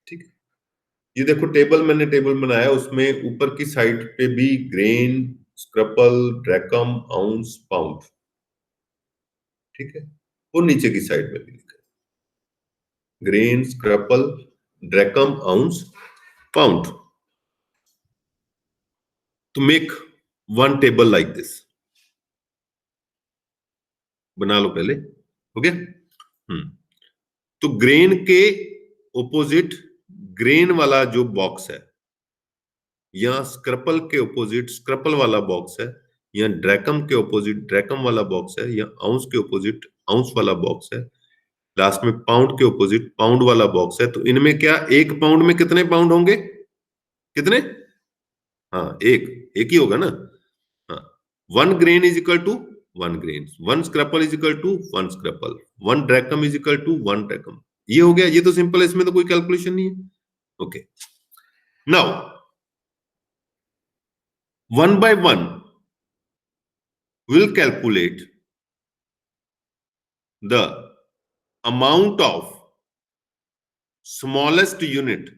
ठीक है। ये देखो टेबल बनाया, उसमें ऊपर की साइड पे भी grain, scruple, drachm, ounce, pound. ठीक है। और नीचे की साइड में भी लिखा है grain, scruple, drachm, ounce, pound. To make one table like this, बना लो पहले। हो गया? तो ग्रेन के ओपोजिट ग्रेन वाला जो बॉक्स है, या स्क्रपल के ओपोजिट स्क्रपल वाला बॉक्स है, या ड्रैकम के ओपोजिट ड्रैकम वाला बॉक्स है, या आउंस के ओपोजिट आउंस वाला बॉक्स है, लास्ट में पाउंड के ओपोजिट पाउंड वाला बॉक्स है। तो इनमें क्या, 1 पाउंड में कितने पाउंड होंगे? कितने? हाँ, एक ही होगा ना। हाँ, 1 grain is equal to 1 grain, 1 scruple is equal to 1 scruple, 1 drachm is equal to 1 drachm। ये हो गया। ये तो सिंपल है, इसमें तो कोई कैलकुलेशन नहीं है। Okay, now 1 by 1 will calculate the amount of smallest unit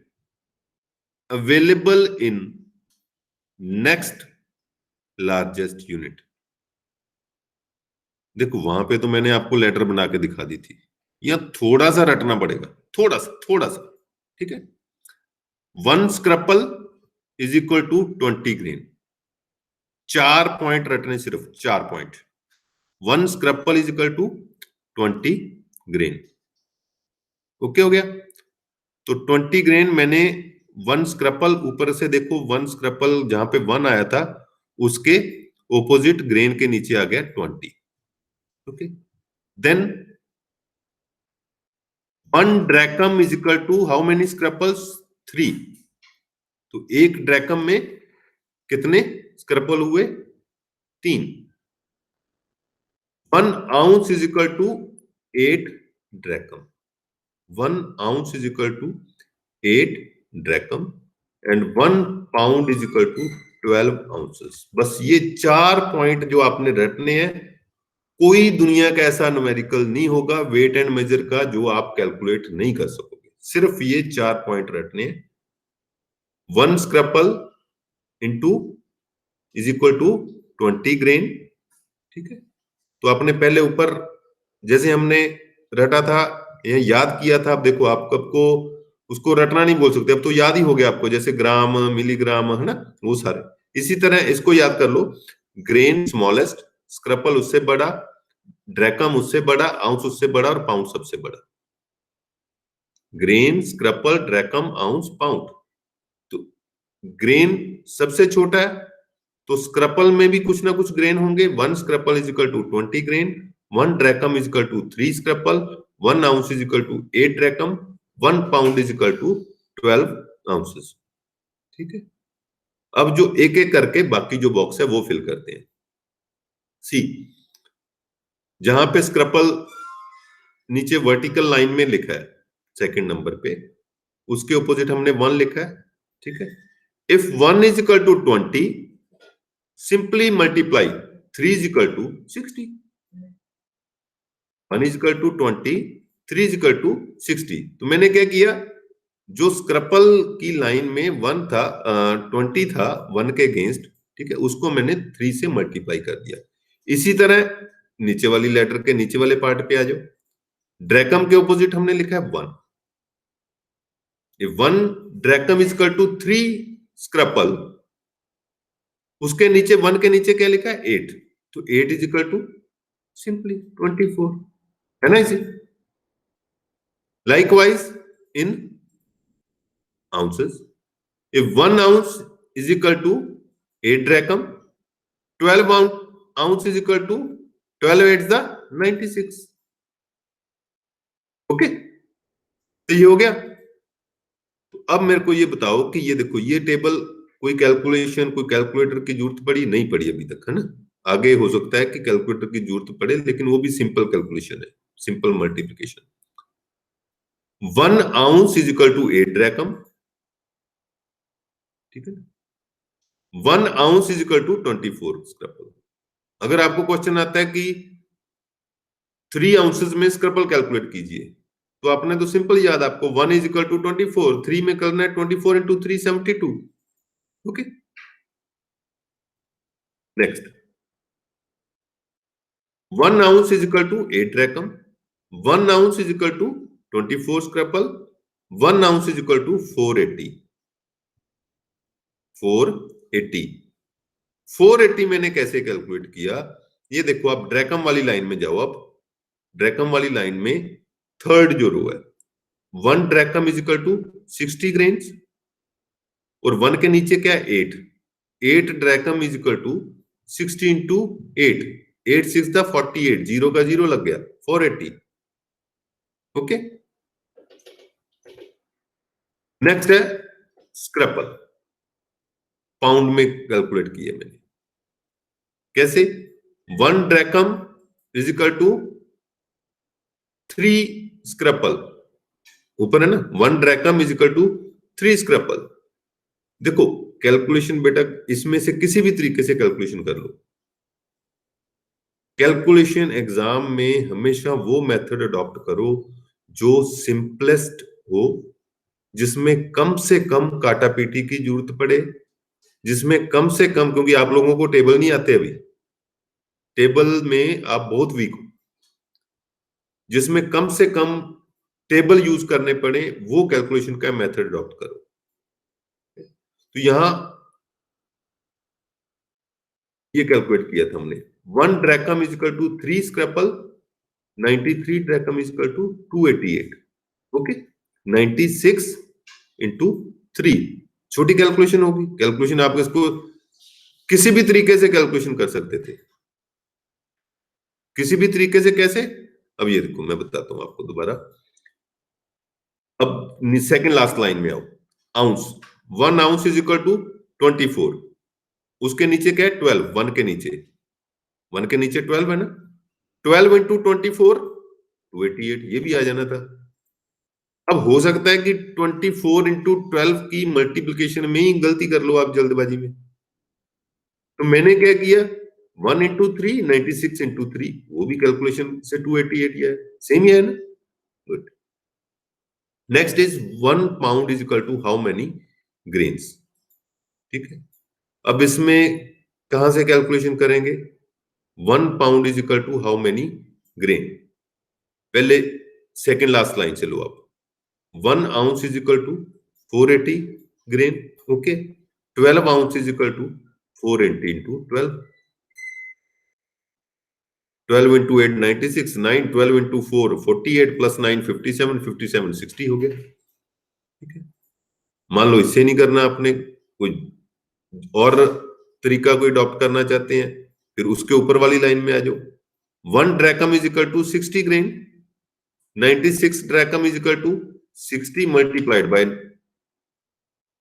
available in next largest unit। देखो वहां पे तो मैंने आपको लेटर बना के दिखा दी थी, यहां थोड़ा सा रटना पड़ेगा, थोड़ा सा। ठीक है। 1 scruple is equal to 20 grain। 4 point रटने, सिर्फ 4 point. 1 scruple is equal to 20 grain। Okay हो गया। तो 20 ग्रेन मैंने 1 scruple, ऊपर से देखो 1 scruple जहां पे 1 आया था, उसके ओपोजिट ग्रेन के नीचे आ गया 20। Okay, then 1 drachm is equal to how many scruples? 3। तो एक ड्रैकम में कितने स्क्रपल हुए? 3। 1 ounce is equal to 8 drachm। 1 ounce is equal to 8 drachm and 1 pound is equal to 12 ounces। बस ये 4 पॉइंट जो आपने रटने हैं, कोई दुनिया का ऐसा न्यूमेरिकल नहीं होगा वेट एंड मेजर का जो आप कैलकुलेट नहीं कर सकोगे। सिर्फ ये 4 पॉइंट रटने हैं। 1 scruple into is equal to 20 grain. ठीक है। तो आपने पहले ऊपर जैसे हमने रटा था, ये याद किया था। अब देखो आप आपको उसको रटना नहीं बोल सकते, अब तो याद ही हो गया आपको, जैसे ग्राम, मिलीग्राम, है ना, वो सारे। इसी तरह इसको याद कर लो, ग्रेन स्मॉलेस्ट, स्क्रपल उससे बड़ा, ड्रैकम उससे बड़ा, आउंस उससे बड़ा और पाउंड सबसे बड़ा। Grain, scruple, drachm, ounce, pound. तो ग्रेन सबसे छोटा है, तो स्क्रपल में भी कुछ ना कुछ ग्रेन होंगे। 1 scruple is equal to 20 grain, 1 drachm is equal to 3 scruple, 1 ounce is equal to 8 drachm, 1 pound is equal to 12 ounces. ठीक है, अब जो एक एक करके बाकी जो बॉक्स है वो फिल करते हैं। सी, जहां पे स्क्रपल नीचे वर्टिकल लाइन में लिखा है सेकंड नंबर पे, उसके ऑपोजिट हमने 1 लिखा है। ठीक है, if 1 is equal to 20, simply multiply 3 is equal to 60। 1 is equal to 20, 3 is equal to 60। तो मैंने क्या किया, जो स्क्रपल की लाइन में 1 था, 20 था 1 के अगेंस्ट, ठीक है, उसको मैंने 3 से मल्टीप्लाई कर दिया। इसी तरह नीचे वाली लेटर के नीचे वाले पार्ट पे आ जाओ। ड्रैकम के ऑपोजिट हमने लिखा है 1। If 1 drachm is equal to 3 स्क्रपल, उसके नीचे 1 के नीचे क्या लिखा है 8, तो 8 इज इक्वल टू सिंपली 24, है ना इसे। Likewise in ounces, if 1 ounce is equal to 8 drachm, 12 ounce is equal to 12 8 the 96। Okay, तो ये हो गया। तो अब मेरे को ये बताओ कि ये देखो, ये टेबल कोई कैलकुलेशन, कोई कैलकुलेटर की जरूरत पड़ी नहीं पड़ी अभी तक, है ना। आगे हो सकता है कि कैलकुलेटर की जरूरत पड़े, लेकिन वो भी सिंपल कैलकुलेशन है, simple multiplication. 1 ounce is equal to 8 drachm, ठीक है ना। 1 ounce is equal to 24 स्क्रपल। अगर आपको क्वेश्चन आता है कि 3 आउंसेस में स्क्रपल कैलकुलेट कीजिए, तो आपने तो सिंपल याद, आपको 1 इज इक्वल टू 24, 3 में करना है 24 into 3 72। Okay, next 1 ounce is equal to 8 drachm, 1 ounce is equal to 24 scrapple, 1 ounce is equal to 480। 480 मैंने कैसे कैलकुलेट किया, ये देखो, आप ड्रैकम वाली लाइन में जाओ। अब ड्रैकम वाली लाइन में थर्ड जो रो है, 1 drachm is equal to 60 grains, और 1 के नीचे क्या है 8, 8 drachm is equal to 60 into 8, 8 6 द 48, जीरो का जीरो लग गया 480। ओके, नेक्स्ट है स्क्रैपल, पाउंड में कैलकुलेट किया मैंने। कैसे, 1 ड्रैकम इज इक्वल टू 3 स्क्रैपल, ऊपर है ना, 1 ड्रैकम इज इक्वल टू 3 स्क्रैपल। देखो कैलकुलेशन बेटा, इसमें से किसी भी तरीके से कैलकुलेशन कर लो। कैलकुलेशन एग्जाम में हमेशा वो मेथड अडॉप्ट करो जो सिंपलेस्ट हो, जिसमें कम से कम काटा पीटी की जरूरत पड़े, जिसमें कम से कम, क्योंकि आप लोगों को टेबल नहीं आते अभी, टेबल में आप बहुत वीक हो, जिसमें कम से कम टेबल यूज करने पड़े, वो कैलकुलेशन का मेथड अडॉप्ट करो। तो यहां ये कैलकुलेट किया था हमने, 1 drachm is equal to 3 scruple, 93 drachm is equal to 288। Okay, 96 into 3, छोटी कैलकुलेशन होगी। कैलकुलेशन आप इसको किसी भी तरीके से कैलकुलेशन कर सकते थे, किसी भी तरीके से। कैसे, अब ये देखो मैं बताता हूं आपको दोबारा। अब सेकंड लास्ट लाइन में आओ, ounce, 1 ounce is equal to 24, उसके नीचे क्या है 12, 1 के नीचे, 1 के नीचे 12 है ना, 12 इंटू 24 288, ये भी आ जाना था। अब हो सकता है कि 24 इंटू 12 की मल्टीप्लीकेशन में ही गलती कर लो आप जल्दबाजी में, तो मैंने क्या किया, 1 इंटू 3 96 इंटू 3, वो भी कैलकुलेशन से 288 है, सेम ही है ना। Good, next is 1 pound is equal to how many grains. ठीक है, अब इसमें कहां से कैलकुलेशन करेंगे, 1 pound is equal to how many grain. पहले सेकेंड लास्ट लाइन से लो आप, 1 ounce is equal to 480 grain। Okay, 12 ounce is equal to 480 into 12। 12 into 8 96, 9 12 into 4 48 plus 9 57, 57 60 हो गया। ठीक है, मान लो इससे नहीं करना आपने, कोई और तरीका कोई अडॉप्ट करना चाहते हैं, फिर उसके ऊपर वाली लाइन में आ जाओ। 1 drachm is equal to 60 grain, 96 drachm is equal to 60 multiplied by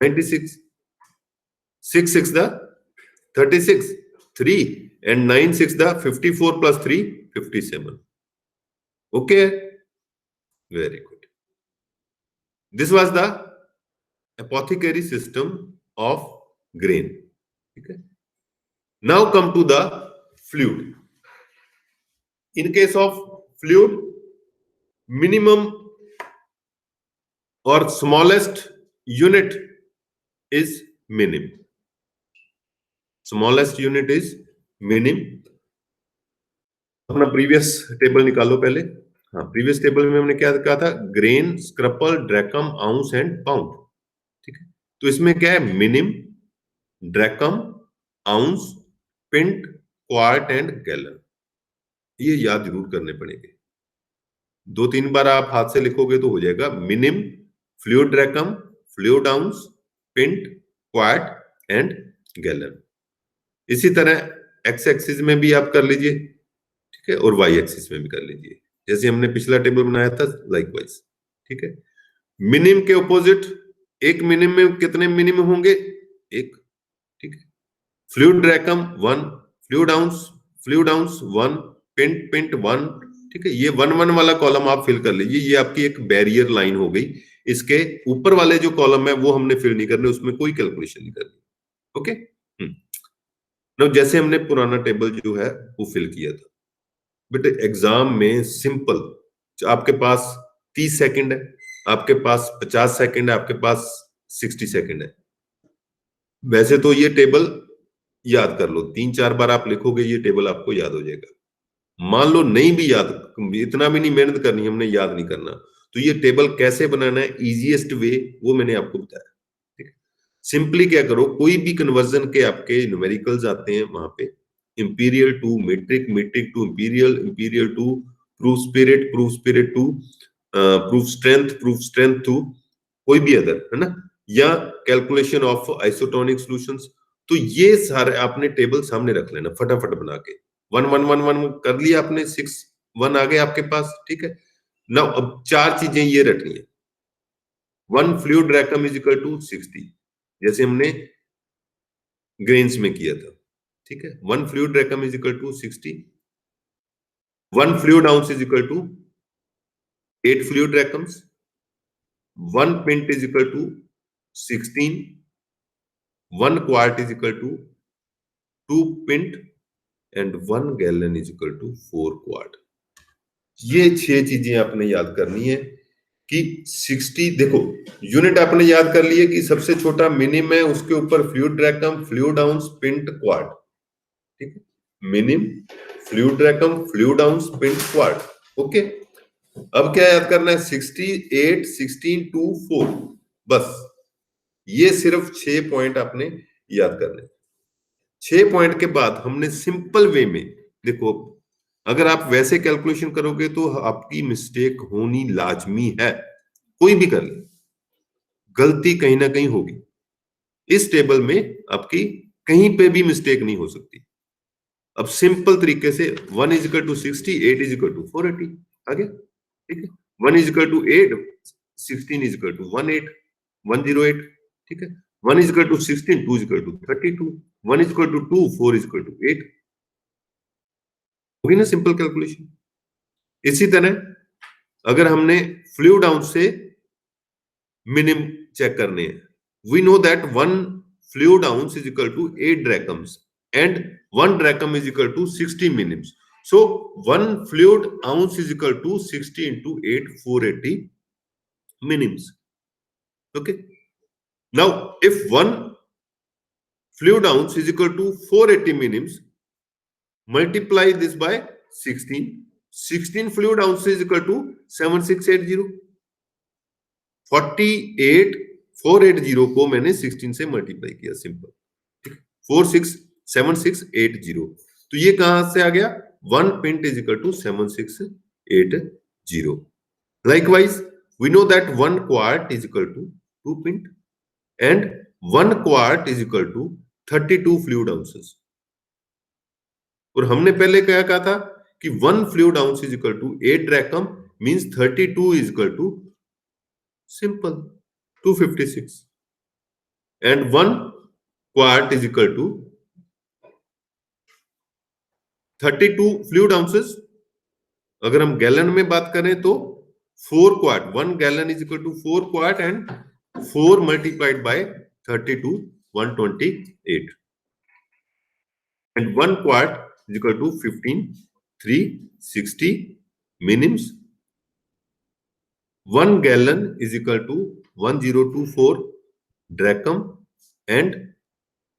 96, 6 6 the 36, 3 and 9 6 the 54 plus 3 57. Okay, very good. This was the apothecary system of grain. Okay. Now come to the fluid. In case of fluid, minimum or smallest unit is minim. Smallest unit is minim. अपना previous table निकालो पहले। हाँ, previous table में हमने क्या कहा था, grain, scruple, drachm, ounce and pound. ठीक है, तो इसमें क्या है, minim, drachm, ounce, pint, quart and gallon. ये याद जरूर करने पड़ेंगे, 2-3 बार आप हाथ से लिखोगे तो हो जाएगा। Minim, fluid drachm, fluid ounce, pint, quart and gallon. इसी तरह एक्स एक्सिस में भी आप कर लीजिए, ठीक है, और वाई एक्सिस में भी कर लीजिए, जैसे हमने पिछला टेबल बनाया था लाइकवाइज। ठीक है, मिनिम के ऑपोजिट, एक मिनिम में कितने मिनिम होंगे, एक। ठीक है, फ्लूइड ड्रैकम 1, फ्लूइड आउंस 1, पिंट 1। ठीक है, ये 1 वाला कॉलम आप फिल कर लीजिए, ये आपकी एक बैरियर लाइन हो गई। इसके ऊपर वाले जो कॉलम है वो हमने फिल नहीं करने, उसमें कोई कैलकुलेशन नहीं करनी। ओके, now, जैसे हमने पुराना टेबल जो है वो फिल किया था, बट एग्जाम में सिंपल, आपके पास 30 सेकंड है, आपके पास 50 सेकंड है, आपके पास 60 सेकंड है। वैसे तो ये टेबल याद कर लो, 3-4 बार आप लिखोगे ये टेबल आपको याद हो जाएगा। मान लो नहीं भी याद, इतना भी नहीं मेहनत करनी, हमने याद नहीं करना, तो ये टेबल कैसे बनाना है, इजीएस्ट वे वो मैंने आपको बताया। ठीक है, सिंपली क्या करो, कोई भी कन्वर्जन के आपके न्यूमेरिकल्स आते हैं वहां पे, imperial to metric, metric to imperial, imperial to proof spirit, proof spirit to proof strength, proof strength to कोई भी अदर, है ना, या कैलकुलेशन ऑफ आइसोटोनिक सॉल्यूशंस। तो ये सारे आपने टेबल सामने रख लेना फटाफट बना के। 1 1 1 1 कर लिया आपने, 6 1 आ गए आपके पास। ठीक है, नाउ अब 4 चीजें ये रखनी है। 1 fluid drachm is equal to 60, जैसे हमने ग्रेन्स में किया था। ठीक है, 1 fluid drachm is equal to 60, 1 fluid ounce is equal to 8 fluid drachms, 1 pint is equal to 16, 1 quart is equal to 2 pint and 1 gallon is equal to 4 quart. ये 6 चीजें आपने याद करनी है कि 60, देखो यूनिट आपने याद कर लिए कि सबसे छोटा मिनिम है, उसके ऊपर fluid drachm, fluid ounce, pint, quart. ठीक है, minim, fluid drachm, fluid ounce, pint, quart. Okay, अब क्या याद करना है, 68, 16, 2, 4, बस ये सिर्फ 6 पॉइंट आपने याद करने। 6 पॉइंट के बाद हमने सिंपल वे में, देखो अगर आप वैसे कैलकुलेशन करोगे तो आपकी मिस्टेक होनी लाजमी है, कोई भी कर ले, गलती कहीं ना कहीं होगी। इस टेबल में आपकी कहीं पे भी मिस्टेक नहीं हो सकती। अब सिंपल तरीके से 1 is equal to 60, 8 is equal to 480 आ गया। ठीक है, 1 is equal to 8, 16 is equal to 108। ठीक है, 1 is equal to 16, 2 is equal to 32, 1 is equal to 2, 4 is equal to 8। होगी ना सिंपल कैलकुलेशन। इसी तरह अगर हमने फ्लूइड आउंस से मिनिम चेक करने हैं, we know that 1 fluid ounce is equal to 8 drachms and 1 drachm is equal to 60 minims. So 1 fluid ounce is equal to 60 into 8, 480 minims. Okay. Now, if 1 fluid ounce is equal to 480 minims, multiply this by 16. 16 fluid ounce is equal to 7680. 48 480 को मैंने 16 से multiply किया, simple. 467,680। तो ये कहां से आ गया, 1 pint is equal to 7680. Likewise, we know that 1 quart is equal to 2 pint and 1 quart is equal to 32 fluid ounces. और हमने पहले क्या कहा था कि 1 fluid ounce is equal to 8 drachm means 32 is equal to simple 256 and 1 quart is equal to 32 fluid ounces. अगर हम gallon में बात करें तो 4 quart, 1 gallon is equal to 4 quart and 4 multiplied by 32, 128. And 1 quart is equal to 15,360 minims. 1 gallon is equal to 1024 drachm and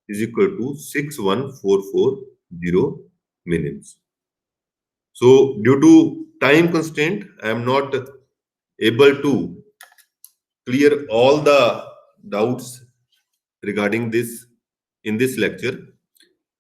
is equal to 61440 minims. So due to time constraint, I am not able to clear all the doubts regarding this in this lecture.